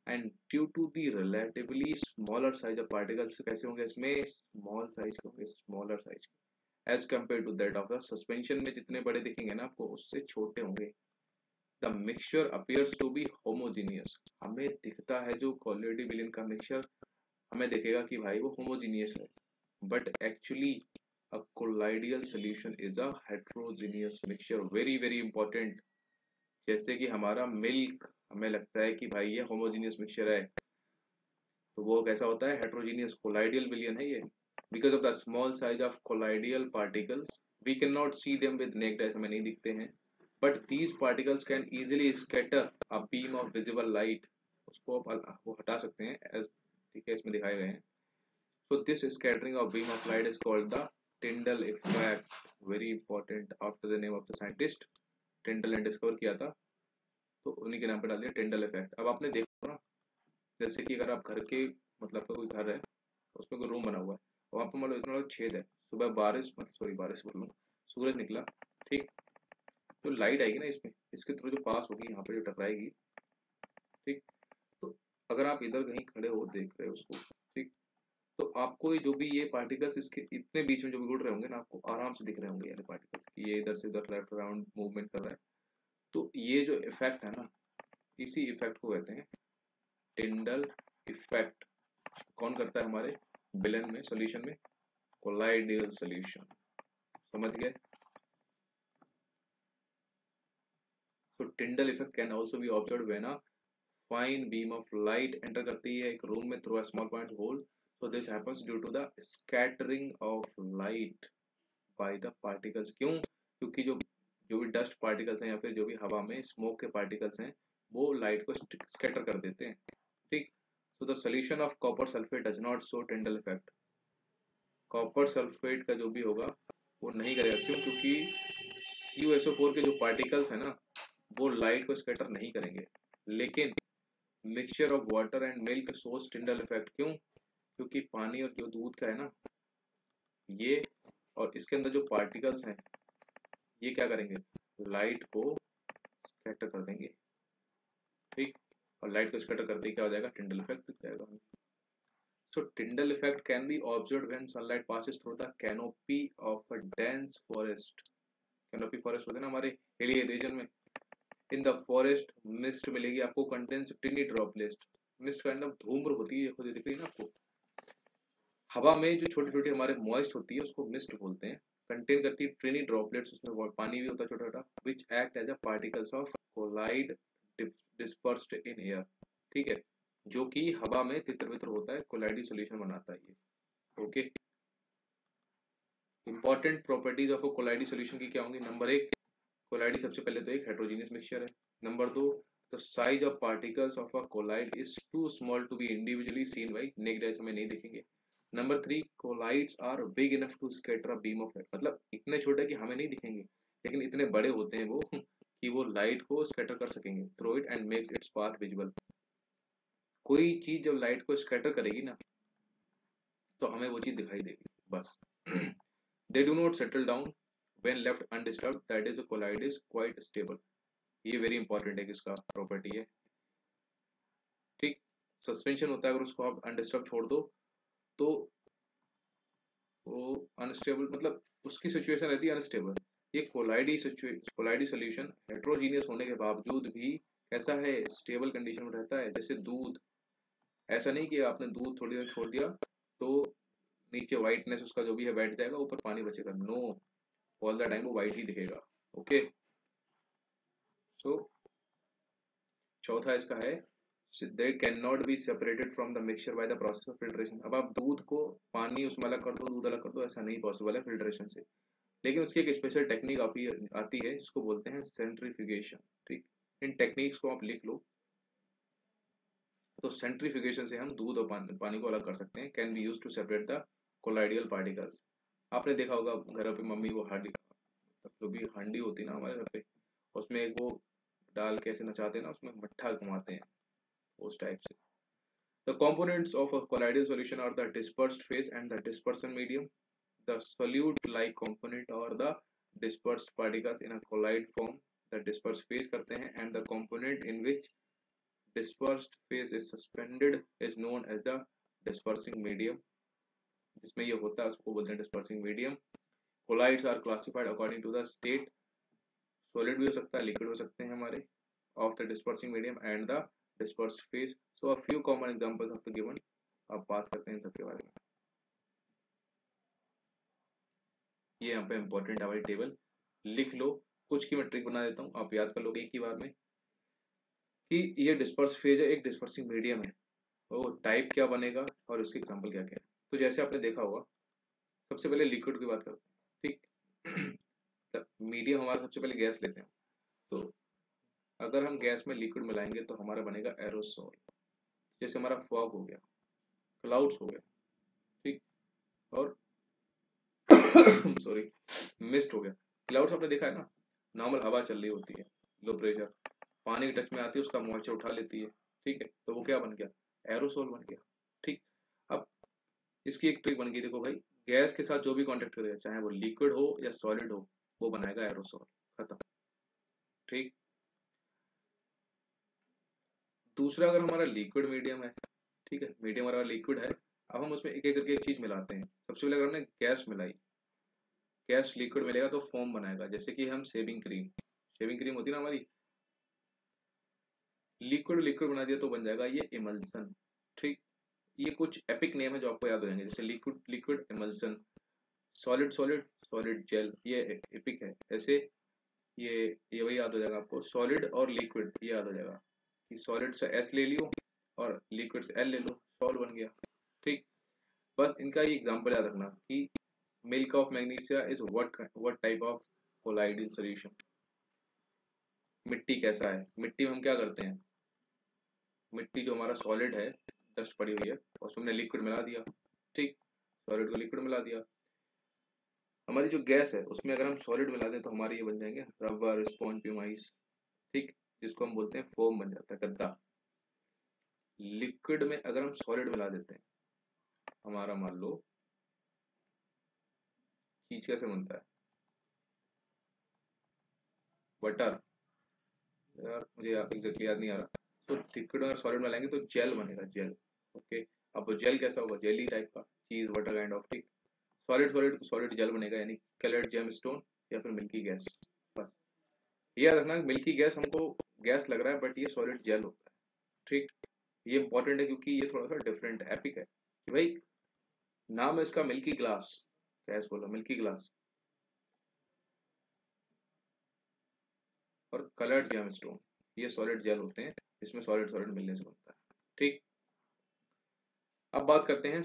And due to the relatively smaller size of particles कैसे होंगे इसमें स्मॉल साइज के होंगे, स्मॉलर साइज के as compare to that of the suspension में जितने बड़े दिखेंगे ना आपको उससे छोटे होंगे। The mixture appears to be homogeneous, हमें दिखता है जो कोलाइडी विलियन का मिक्सचर हमें दिखेगा कि भाई वो होमोजीनियस है, but actually a colloidal solution is a heterogeneous mixture, very very important। जैसे कि हमारा मिल्क हमें लगता है कि भाई ये होमोजीनियस मिक्सचर है, तो वो कैसा होता है हेटेरोजीनियस, कोलाइडियल विलियन है ये। Because of the small size of colloidal particles we can not see them with naked eyes, हमें नहीं दिखते हैं, but these particles can easily scatter a beam of visible light, उसको वो हटा सकते हैं एज, ठीक है, इसमें दिखाए गए हैं। So this scattering of beam of light is called the Tyndall effect, very important after the name of the scientist। Tyndall ने डिस्कवर किया था तो उन्हीं के नाम पे डाल दिया टिंडल इफेक्ट। अब आपने देखा ना जैसे कि अगर आप घर के मतलब कोई घर है उसमें कोई रूम बना हुआ है वहाँ पर मतलब इतना बड़ा छेद है, सुबह बारिश मतलब सॉरी बारिश बोल रहा हूँ, सूरज निकला, ठीक, तो लाइट आएगी ना इसमें, इसके थ्रू जो पास होगी यहाँ पे जो टकराएगी, ठीक। तो अगर आप इधर कहीं खड़े हो देख रहे हो उसको, ठीक, तो आपको ये जो भी ये पार्टिकल्स इसके इतने बीच में जो भी उड़ रहे होंगे ना आपको आराम से दिख रहे होंगे यार पार्टिकल्स कि ये इधर से उधर लेफ्ट अराउंड मूवमेंट कर रहा है। तो ये जो इफेक्ट है ना इसी इफेक्ट को कहते हैं टिंडल इफेक्ट। कौन करता है हमारे विलेन में सॉल्यूशन में कोलाइडियल सॉल्यूशन, समझ गए। तो Tyndall effect can also be observed when a fine beam of light enter करती है एक रूम में through a small point hole. So this happens due to the scattering of light by the particles। क्यों? क्योंकि जो भी डस्ट पार्टिकल्स हैं या फिर जो भी हवा में स्मोक के पार्टिकल्स हैं वो लाइट को स्कैटर कर देते हैं, ठीक। So the solution of copper sulphate does not show Tyndall effect, copper sulphate का जो भी होगा वो नहीं करेगा। क्यों? क्योंकि CuSO4 के जो पार्टिकल्स हैं ना वो लाइट को स्कैटर नहीं करेंगे, लेकिन mixture of water and milk shows Tyndall effect. क्यों? क्योंकि पानी और जो दूध का है ना ये और इसके अंदर जो पार्टिकल्स हैं ये क्या करेंगे लाइट को स्कैटर कर देंगे, ठीक, और लाइट को स्कैटर करते ही क्या हो जाएगा टिंडल इफेक्ट दिख जाएगा। So Tyndall effect can be observed when sunlight passes through the canopy of a dense forest. Canopy forest होते हैं ना हमारे हिली रीजन में, इन द फॉरेस्ट मिस्ट मिलेगी आपको कंटेन्स टिनी ड्रॉपलेट्स, मिस्ट का अंदर धूम्र होती है, खुद दिख रही है ना आपको, हवा में जो छोटी छोटी हमारे मॉइस्ट होती है उसको मिस्ट बोलते हैं, कंटेन करती है ट्रेनी ड्रॉपलेट्स, उसमें पानी भी होता है छोटा छोटा, which act as a particles of colloid dispersed in air, ठीक है, जो कि हवा में तितर बितर होता है, कोलाइडी सॉल्यूशन बनाता है ये। Okay, important properties of a colloidal solution की क्या होंगी? नंबर एक, कोलाइडी सबसे पहले तो एक हेट्रोजीनियस मिक्सचर है। नंबर दो, the size of particles of a colloid is too small to be individually seen by naked eyes, हमें नहीं दिखेंगे। Number three, colloids are big enough to scatter a beam of light, मतलब इतने छोटे कि हमें नहीं दिखेंगे, लेकिन इतने बड़े होते हैं वो कि वो लाइट को स्कैटर कर सकेंगे through it and makes its path visible. कोई चीज जब लाइट को स्कैटर करेगी ना तो हमें वो चीज दिखाई देगी बस। They do not settle down when left undisturbed, that is a colloid is quite stable, ये वेरी इंपॉर्टेंट है, किसका प्रॉपर्टी है, ठीक। सस्पेंशन होता है, अगर उसको आप अनडिस्टर्ब छोड़ दो तो वो अनस्टेबल, मतलब उसकी सिचुएशन रहती है अनस्टेबल। ये कोलाइडी सोल्यूशन हेट्रोजीनियस होने के बावजूद भी कैसा है, स्टेबल कंडीशन में रहता है। जैसे दूध, ऐसा नहीं कि आपने दूध थोड़ी देर छोड़ दिया तो नीचे व्हाइटनेस उसका जो भी है बैठ जाएगा, ऊपर पानी बचेगा, नो, ऑल द टाइम वो व्हाइट ही दिखेगा। ओके, सो चौथा इसका है, they cannot be separated from the mixture by the process of filtration। अब आप दूध को पानी उसमें अलग कर दो, दूध अलग कर दो, ऐसा नहीं पॉसिबल है फिल्ट्रेशन से, लेकिन उसकी एक स्पेशल टेक्निक आती है जिसको बोलते हैं सेंट्रीफ्यूगेशन, ठीक। इन टेक्निक्स को आप लिख लो, तो सेंट्रीफ्यूगेशन से हम दूध और पानी को अलग कर सकते हैं, can be use to separate the colloidal particles. आपने देखा होगा घरों पे मम्मी वो हांडी, जो भी हांडी होती है ना हमारे घर पे, उसमें एक वो डाल के ऐसे नचाते हैं ना, उसमें मट्ठा घुमाते हैं, उस टाइप से। The components of a colloidal solution are the dispersed phase and the dispersion medium. The solute-like component or the dispersed particles in a colloid form the dispersed phase करते हैं, and the component in which dispersed phase is suspended is known as the dispersing medium। जिसमें ये होता है उसको बोलते हैं dispersing medium। Colloids are classified according to the state, solid भी हो सकता है, liquid हो सकते हैं हमारे, of the dispersing medium and the dispersed phase। So a few common examples of the given, अब बात करते हैं इन सबके बारे में। ये यहाँ पे इंपॉर्टेंट है, हमारी टेबल लिख लो, कुछ की मैं ट्रिक बना देता हूँ, आप याद कर लोगे एक ही बार में कि ये डिस्पर्स फेज है, एक डिस्पर्सिंग मीडियम है, तो टाइप क्या बनेगा और उसके एग्जांपल क्या क्या है। तो जैसे आपने देखा होगा, सबसे पहले लिक्विड की बात करते हैं, ठीक। मीडियम हमारा सबसे पहले गैस लेते हैं, तो अगर हम गैस में लिक्विड मिलाएंगे तो हमारा बनेगा एरोसोल। जैसे हमारा फॉग हो गया, क्लाउड्स हो गया, ठीक, और सॉरी मिस्ट हो गया। क्लाउड्स आपने देखा है ना, नॉर्मल हवा चल रही होती है, लो प्रेशर, पानी के टच में आती है, उसका मॉइस्चर उठा लेती है, ठीक है, तो वो क्या बन गया, एरोसोल बन गया, ठीक। अब इसकी एक ट्रिक बन गई, देखो भाई, गैस के साथ जो भी कांटेक्ट करेगा, चाहे वो लिक्विड हो या सॉलिड हो, वो बनाएगा एरोसोल, खत्म, ठीक। दूसरा, अगर हमारा लिक्विड मीडियम है, ठीक है, मीडियम हमारा लिक्विड है, अब हम उसमें एक एक करके एक चीज मिलाते हैं। सबसे पहले अगर हमने गैस मिलाई, गैस लिक्विड मिलेगा तो फोम बनाएगा, जैसे कि हम शेविंग क्रीम होती है ना हमारी, लिक्विड लिक्विड बना दिया तो बन जाएगा ये इमल्सन, ठीक। ये कुछ एपिक नेम है जो आपको याद हो जाएंगे, जैसे liquid liquid emulsion, solid solid solid gel, ये एपिक है। ऐसे ये वही याद हो जाएगा आपको, सॉलिड और लिक्विड ये याद हो जाएगा कि सॉलिड से एस ले लियो और लिक्विड से एल ले लो, सॉल बन गया, ठीक। बस इनका ये एग्जांपल याद रखना कि milk of magnesia is what type of colloidal solution. मिट्टी कैसा है, मिट्टी में हम क्या करते हैं, मिट्टी जो हमारा सॉलिड है, डस्ट पड़ी हुई है, उसमें हमने लिक्विड मिला दिया, ठीक, सॉलिड को लिक्विड मिला दिया। हमारी जो गैस है उसमें अगर हम सॉलिड मिला दें तो हमारे ये बन जाएंगे रबर, स्पॉन्ज, प्यूमाइस, ठीक, जिसको हम बोलते हैं फोम बन जाता है, गद्दा। लिक्विड में अगर हम सॉलिड मिला देते हैं, हमारा मान लो चीज कैसे बनता है, बटर, यार मुझे एग्जैक्टली याद नहीं आ रहा, तो लिक्विड और सॉलिड मिलाएंगे तो जेल बनेगा, जेल, ओके। अब वो जेल कैसा होगा, जेली टाइप का, चीज बटर काइंड ऑफ, ठीक। सॉलिड सॉलिड तो सॉलिड जेल बनेगा, यानी कलर्ड जेम स्टोन या फिर मिल्की गैस। बस ये याद रखना, मिल्की गैस हमको गैस लग रहा है बट ये सॉलिड जेल होता है, ठीक। ये इंपॉर्टेंट है क्योंकि ये थोड़ा सा डिफरेंट एपिक है कि भाई नाम है इसका मिल्की ग्लास, गैस बोला मिल्की ग्लास, और कलर्ड जेमस्टोन, ये सॉलिड जेल होते हैं, इसमें सॉलिड सॉलिड मिलने से बनता है। ठीक, अब बात करते हैं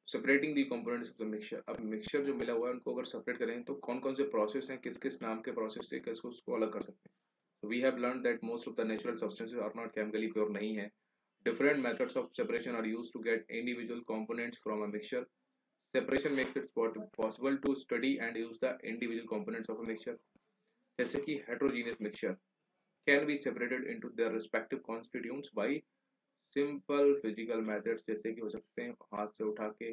separating the components of the mixture. अब मिक्सचर जो मिला हुआ है उनको अगर सेपरेट करें तो कौन कौन से प्रोसेस हैं, किस किस नाम के प्रोसेस से किसको उसको अलग कर सकते हैं। We have learn that most of the natural substances are not chemically pure, नहीं है। Different methods of separation are used to get individual components from a mixture. Separation makes it possible to study and use the individual components of a mixture. जैसे कि heterogeneous mixture can be separated into their respective constituents by simple physical methods, जैसे कि हो सकते हैं हाथ से उठा के,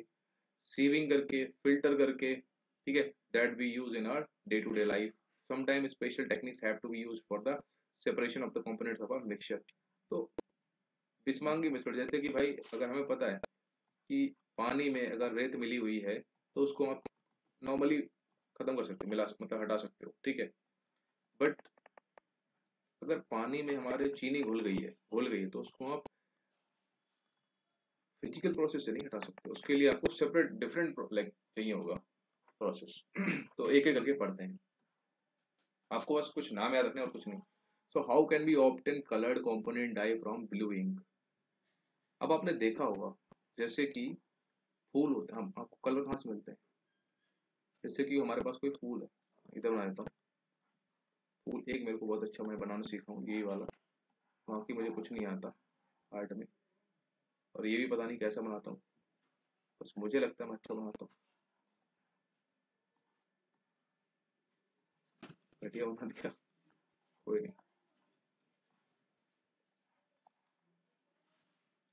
सीविंग करके, फिल्टर करके, ठीक है, that we use in our day to day life. Sometime special techniques have to be used for the separation of the components of a mixture. तो बिस्मांगी मिश्रण, जैसे कि भाई अगर हमें पता है कि पानी में अगर रेत मिली हुई है तो उसको आप नॉर्मली खत्म कर सकते हो, मिला मतलब हटा सकते हो, ठीक है। बट अगर पानी में हमारे चीनी घुल गई है तो उसको आप फिजिकल प्रोसेस से नहीं हटा सकते, उसके लिए आपको सेपरेट डिफरेंट लाइक चाहिए होगा प्रोसेस। तो एक एक करके पढ़ते हैं, आपको बस कुछ नाम याद रखने और कुछ नहीं। So how can be obtain coloured component dye from blue ink. अब आपने देखा होगा जैसे कि फूल होते हैं, हम आपको कलर कहाँ से मिलते हैं, जैसे कि हमारे पास कोई फूल है, इधर बना देता हूँ फूल, एक मेरे को बहुत अच्छा मैं बनाना सीखा हूँ, यही वाला, बाकी मुझे कुछ नहीं आता आर्ट में, और ये भी पता नहीं कैसा बनाता हूँ, बस मुझे लगता है मैं अच्छा बनाता हूँ, घटिया बना दिया, कोई नहीं,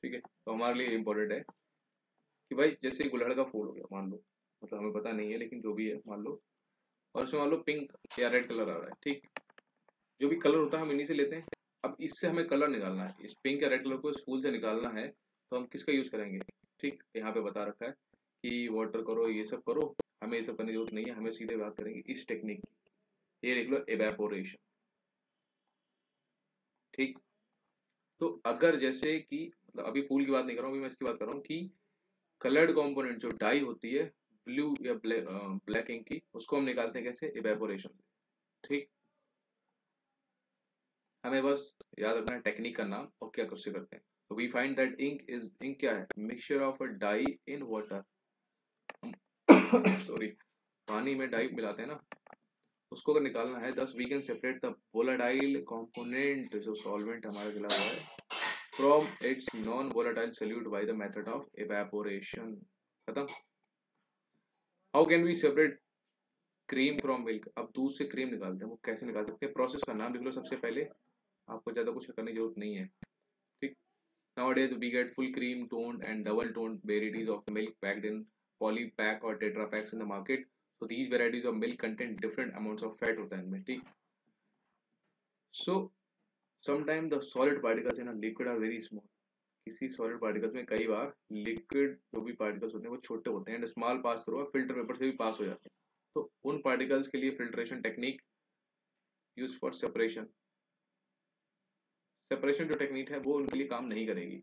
ठीक है। तो हमारे लिए इम्पोर्टेंट है कि भाई जैसे गुड़हल का फूल हो गया मान लो, मतलब हमें पता नहीं है लेकिन जो भी है मान लो, और उसमें मान लो पिंक या रेड कलर आ रहा है, ठीक, जो भी कलर होता है हम इन्हीं से लेते हैं। अब इससे हमें कलर निकालना है, इस पिंक या रेड कलर को इस फूल से निकालना है, तो हम किसका यूज करेंगे, ठीक, यहाँ पे बता रखा है कि वाटर करो, ये सब करो, हमें ये सब करने की जरूरत नहीं है, हमें सीधे बात करेंगे इस टेक्निक की, ये लिख लो एवेपोरेशन, ठीक। तो अगर जैसे कि मतलब अभी फूल की बात नहीं कर रहा हूँ, अभी मैं इसकी बात कर रहा हूँ कि कलर्ड कंपोनेंट जो डाई होती है ब्लू या ब्लैक इंक की, उसको हम निकालते हैं कैसे, इवेपोरेशन से, ठीक। हमें बस याद रखना है टेक्निक का नाम और क्या उससे करते हैं। तो वी फाइंड दैट इंक क्या है, mixture of a dye in water, sorry, पानी में डाई मिलाते हैं ना, उसको अगर निकालना है, thus we can separate the volatile component, जो सॉल्वेंट हमारा गिला हुआ है, from its non volatile solute by the method of evaporation. खत्म। How can we separate cream from milk. अब दूध से क्रीम निकालते हैं, वो कैसे निकाल सकते हैं, प्रोसेस का नाम लिख लो सबसे पहले, आपको ज्यादा कुछ करने की जरूरत नहीं है, ठीक। Nowadays we get full cream toned and double toned varieties of milk packed in poly pack or tetra packs in the market. So these varieties of milk contain different amounts of fat होता है इनमें, ठीक। So sometimes the solid particles in a liquid are very small. किसी सॉलिड पार्टिकल्स में कई बार लिक्विड जो भी पार्टिकल्स होते हैं वो छोटे होते हैं, and small pass through filter paper से भी पास हो जाते हैं। तो उन पार्टिकल्स के लिए filtration technique use for separation, separation जो टेक्निक है वो उनके लिए काम नहीं करेगी।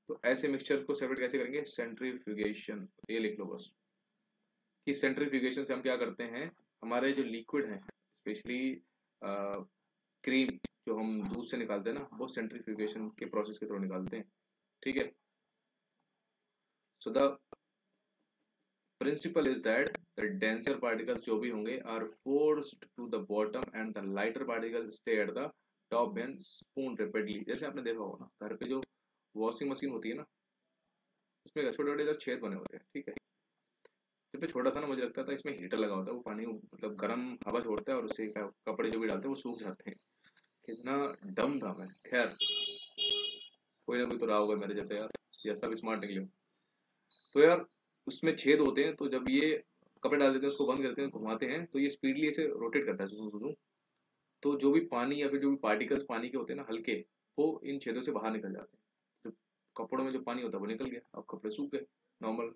तो ऐसे मिक्सचर को सेपरेट कैसे करेंगे, सेंट्रीफ्यूगेशन, ये लिख लो बस, कि सेंट्रीफ्यूगेशन से हम क्या करते हैं, हमारे जो लिक्विड है स्पेशली क्रीम जो हम दूध से निकालते हैं ना, वो सेंट्रीफ्यूगेशन के प्रोसेस के थ्रू निकालते हैं, ठीक है। So the principle is that the denser particles जो भी होंगे are forced to the bottom and the lighter particles stay at the top when spun repeatedly. जैसे आपने देखा होगा ना घर पे जो वॉशिंग मशीन होती है ना, उसमें छोटे छोटे इधर छेद बने होते हैं, ठीक है। जब मैं छोटा था ना मुझे लगता था इसमें हीटर लगा होता है, वो पानी को मतलब गर्म हवा छोड़ता है और उससे कपड़े जो भी डालते हैं वो सूख जाते हैं। कितना डम था मैं, खैर कोई ना कोई तो रहा होगा मेरे जैसे यार, जैसा भी स्मार्ट निकले। तो यार उसमें छेद होते हैं, तो जब ये कपड़े डाल देते हैं उसको बंद करते हैं घुमाते हैं तो ये स्पीडली ऐसे रोटेट करता है तो जो भी पानी या फिर जो भी पार्टिकल्स पानी के होते हैं ना हल्के, वो इन छेदों से बाहर निकल जाते हैं। जो कपड़ों में जो पानी होता है वो निकल गया, अब कपड़े सूख गए नॉर्मल।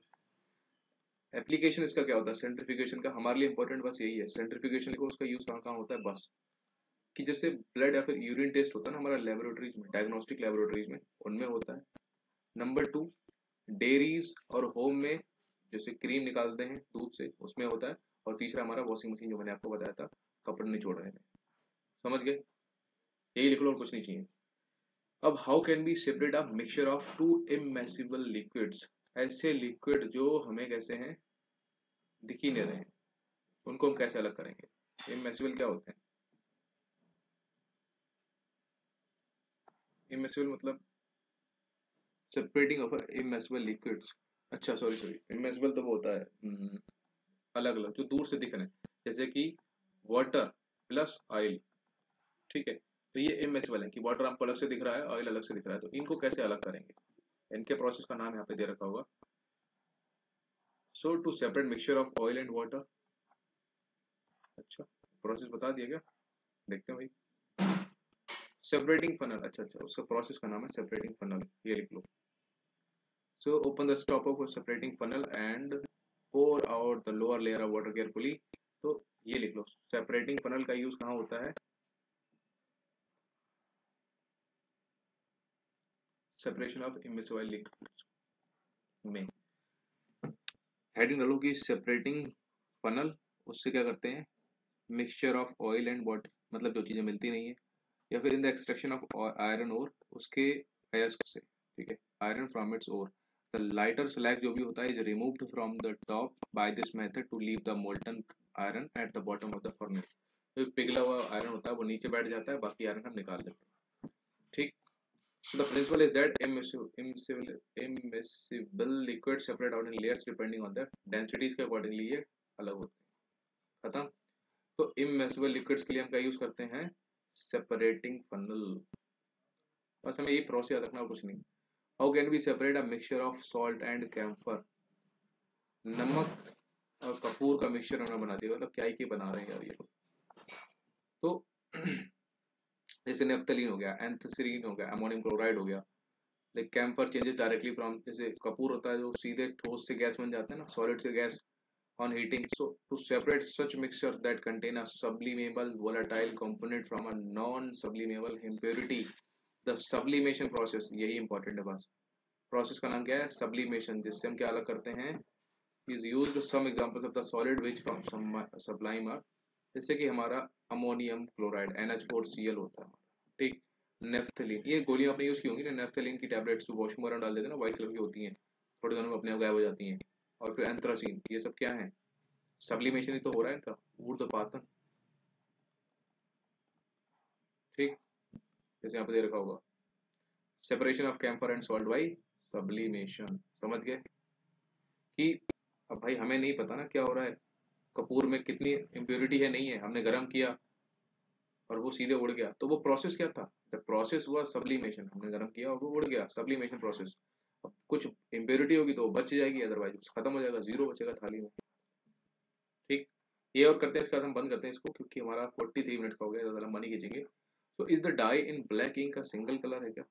एप्लीकेशन इसका क्या होता है सेंट्रीफिकेशन का, हमारे लिए इंपॉर्टेंट बस यही है, सेंट्रीफिकेशन लिखो, उसका यूज कहाँ कहाँ होता है बस, कि जैसे ब्लड या फिर यूरिन टेस्ट होता है ना हमारा लेबोरेटरीज में, डायग्नोस्टिक लेबोरेटरीज में, उनमें होता है। नंबर टू, डेयरीज और होम में जैसे क्रीम निकालते हैं दूध से, उसमें होता है। और तीसरा हमारा वॉशिंग मशीन, जो मैंने आपको बताया था कपड़े निचोड़ रहे हैं। समझ गए? यही लिख लो और कुछ नहीं चाहिए। अब how can be separate a mixture of two immiscible liquids, ऐसे लिक्विड जो हमें कैसे हैं, दिख ही नहीं रहे हैं, उनको हम कैसे अलग करेंगे? इममेसिबल क्या होते हैं? इममेसिबल मतलब सेपरेटिंग ऑफ इममेसिबल लिक्विड्स। अच्छा सॉरी, इममेसिबल तो वो होता है अलग अलग जो दूर से दिख रहे हैं, जैसे कि वाटर प्लस ऑयल। ठीक है, तो ये इममेसिबल है कि वाटर आपको अलग से दिख रहा है, ऑयल अलग से दिख रहा है, तो इनको कैसे अलग करेंगे? इनके प्रोसेस का नाम यहाँ पे दे रखा होगा। So to separate mixture of oil and water. अच्छा, प्रोसेस बता दिया क्या? देखते हैं भाई। सेपरेटिंग फनल, अच्छा अच्छा, उसका प्रोसेस का नाम है सेपरेटिंग फनल, ये लिख लो। So open the stop of separating funnel and pour out the lower layer of water carefully। तो ये लिख लो, सेपरेटिंग फनल का यूज कहाँ होता है? सेपरेशन ऑफ इमिसिबल लिक्विड्स में। हेडिंग डालो कि सेपरेटिंग फनल, उससे क्या करते हैं? Mixture of oil and water, मतलब जो चीजें मिलती नहीं है, या फिर in the extraction of iron ore, उसके अयस्क से। ठीक है, iron from its ore. The lighter slag जो भी होता है is removed from the top by this method to leave the molten iron at the bottom of the furnace. तो पिघला हुआ आयरन होता है वो नीचे बैठ जाता है, बाकी आयरन हम निकाल लेते हैं। ठीक, so the principle is that immiscible liquids separate out in layers depending on the densities के accordingly ये अलग होते हैं। खत्म। तो immiscible liquids के लिए हम क्या यूज करते हैं? Separating funnel. बस हमें ये प्रोसेस याद रखना और कुछ नहीं। How can be separate a mixture of salt and camphor, नमक और कपूर का मिक्सचर हमने बना दिया, मतलब क्या ही बना रहे हैं यार ये लोग। तो जैसे नेफ्थलीन हो गया, एंथसिलीन हो गया, अमोनियम क्लोराइड हो गया। Like camphor changes directly from, जैसे कपूर होता है जो सीधे ठोस से गैस बन जाता है ना, सॉलिड से gas on heating. So to separate such mixture that contain a sublimable volatile component from a non-sublimable impurity, the sublimation process, यही important है बस। प्रोसेस का नाम क्या है? सबलिमेशन, जिससे हम क्या अलग करते हैं? is used some examples of the solid which from sublime are, जैसे कि हमारा अमोनियम क्लोराइड NH4Cl होता है। ठीक, नेफ्थलीन, ये गोलियां आपने यूज की होंगी ना, नेफ्थलीन की टैबलेट्स वॉशरूम वगैरह डाल देते हैं ना, व्हाइट कलर की होती हैं, थोड़े दिनों में अपने आप गायब हो जाती हैं। और फिर एंथ्रासीन, ये सब क्या है? सब्लिमेशन ही तो हो रहा है इनका, ऊर्ध्वपातन। ठीक, जैसे यहाँ पे दे रखा होगा, separation of camphor and salt by sublimation. समझ गए कि अब भाई हमें नहीं पता ना क्या हो रहा है, कपूर में कितनी इम्प्योरिटी है, नहीं है, हमने गर्म किया और वो सीधे उड़ गया, तो वो प्रोसेस क्या था? द प्रोसेस हुआ सब्लिमेशन, हमने गर्म किया और वो उड़ गया, सब्लिमेशन प्रोसेस। अब कुछ इम्प्योरिटी होगी तो वो बच जाएगी, अदरवाइज खत्म हो जाएगा, जीरो बचेगा थाली में। ठीक, ये और करते हैं, इसके बाद हम बंद करते हैं इसको, क्योंकि हमारा 43 मिनट का हो गया, ज़्यादा लंबा नहीं खींचेंगे। तो is the dye in black ink का सिंगल कलर है क्या?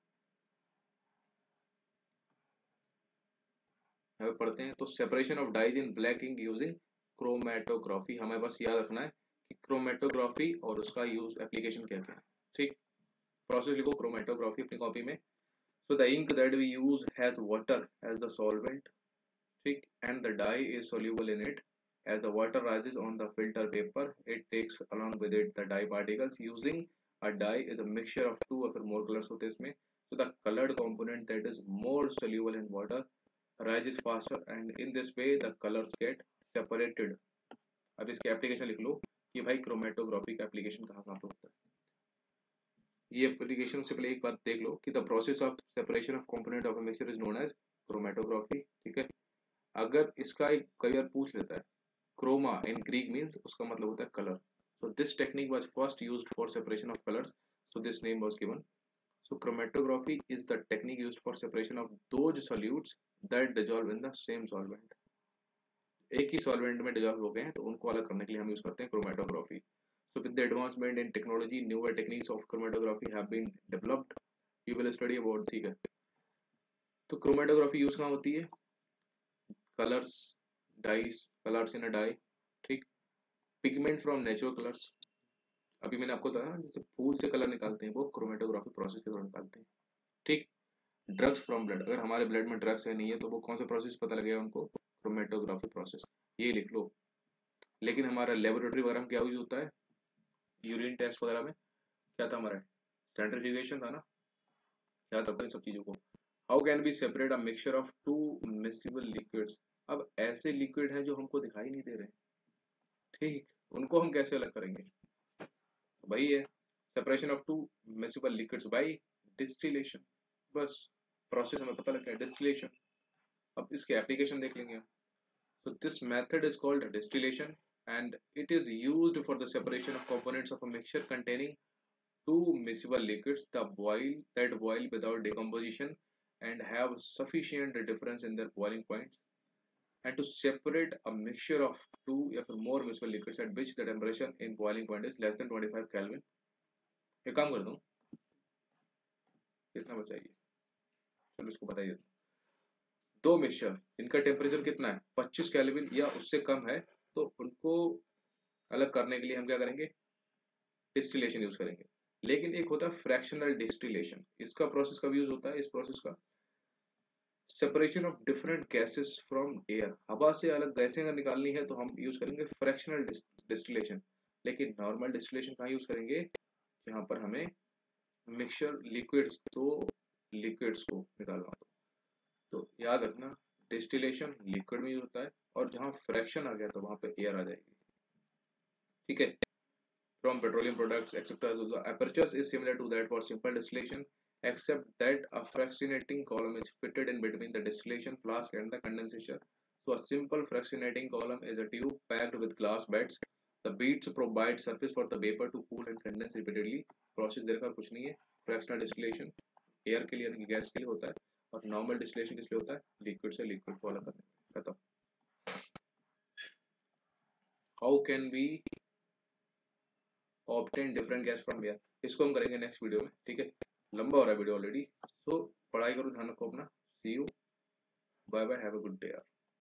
यहाँ पे पढ़ते हैं, तो separation of dyes in black ink using chromatography, हमें बस याद रखना है कि क्रोमेटोग्राफी और उसका यूज एप्लीकेशन क्या क्या है। ठीक, प्रोसेस लिखो क्रोमेटोग्राफी अपनी कॉपी में। So the ink that we use has water as the solvent, ठीक, and the dye is soluble in it. As the water rises on the filter paper, it takes along with it the dye particles. Using a dye is a mixture of two or more colors होते हैं इसमें। So the colored component that is more soluble in water rises faster and in this way the colors get separated। अब इसके एप्लीकेशन लिख लो कि भाई क्रोमेटोग्राफी का एप्लीकेशन कहाँ कहाँ पे होता है। ये एप्लीकेशन से पहले एक बात देख लो कि the process of separation of component of a mixture is known as chromatography. ठीक है, अगर इसका एक कई बार पूछ लेता है, क्रोमा इन ग्रीक मीन्स, उसका मतलब होता है colour. So this technique was first used for separation of colours, so this name was given. So chromatography is the technique used for separation of those solutes that dissolve in the same solvent. एक ही सॉल्वेंट में डिसॉल्व हो गए हैं तो उनको अलग करने के लिए हम यूज करते हैं chromatography. So with the advancement in technology newer techniques of chromatography have been developed. You will study about. ठीक है, तो क्रोमेटोग्राफी यूज कहाँ होती है? Colours, dyes, colours in a dye. ठीक, पिगमेंट फ्रॉम नेचुरल कलर्स, अभी मैंने आपको बताया ना, जैसे फूल से कलर निकालते हैं वो क्रोमेटोग्राफी प्रोसेस के दौरान निकालते हैं। ठीक, ड्रग्स फ्रॉम ब्लड, अगर हमारे ब्लड में ड्रग्स है नहीं है तो वो कौन सा प्रोसेस पता लगेगा उनको, क्रोमेटोग्राफी प्रोसेस, ये लिख लो। लेकिन हमारा लेबोरेटरी वगैरह में क्या यूज होता है, यूरिन टेस्ट वगैरह में क्या था हमारा, सेंट्रीफ्यूगेशन था ना, याद रखो इन सब चीजों को। How can be separate a mixture of two miscible liquids, अब ऐसे लिक्विड हैं जो हमको दिखाई नहीं दे रहे, ठीक, उनको हम कैसे अलग करेंगे, वही है separation of two miscible liquids by distillation, बस प्रोसेस हमें पता लग गया डिस्टिलेशन। अब इसके एप्लीकेशन देख लेंगे। So this method is called distillation and it is used for the separation of components of a mixture containing two miscible liquids that boil without decomposition and have sufficient difference in their boiling points, and to separate a mixture of two or more miscible liquids at which the temperature in boiling point is less than 25 Kelvin। एक काम कर दूं, कितना बचाइए, चलो इसको बताइए। दो मिक्सचर इनका टेम्परेचर कितना है 25 केल्विन या उससे कम है, तो उनको अलग करने के लिए हम क्या करेंगे, डिस्टिलेशन यूज करेंगे। लेकिन एक होता है फ्रैक्शनल डिस्टिलेशन, इसका प्रोसेस कब यूज होता है, इस प्रोसेस का separation of different gases from air, हवा से अलग गैसें अगर निकालनी है तो हम यूज करेंगे फ्रैक्शनल डिस्टिलेशन। लेकिन नॉर्मल डिस्टिलेशन कहाँ यूज करेंगे, जहां पर हमें मिक्सचर लिक्विड्स, तो लिक्विड्स को निकालना हो। तो याद रखना डिस्टिलेशन लिक्विड में यूज होता है, और जहां फ्रैक्शन आ गया तो वहां पे एयर आ जाएगी, ठीक है। From petroleum products, etc. So the aperture is similar to that for simple distillation, except that a fractionating column is fitted in between the distillation flask and the condensation. So a simple fractionating column is a tube packed with glass beads. The beads provide surface for the vapor to cool and condense repeatedly. Process देखा कुछ नहीं है, fractional distillation एयर के लिए, गैस के लिए होता है, और नॉर्मल डिस्टिलेशन किस लिए होता है, लिक्विड से लिक्विड को अलग करने, खत्म। How can be obtain different gas from air, इसको हम करेंगे नेक्स्ट वीडियो में, ठीक है, लंबा हो रहा है वीडियो ऑलरेडी। सो पढ़ाई करो, ध्यान रखो अपना, see you, bye bye, have a good day यार।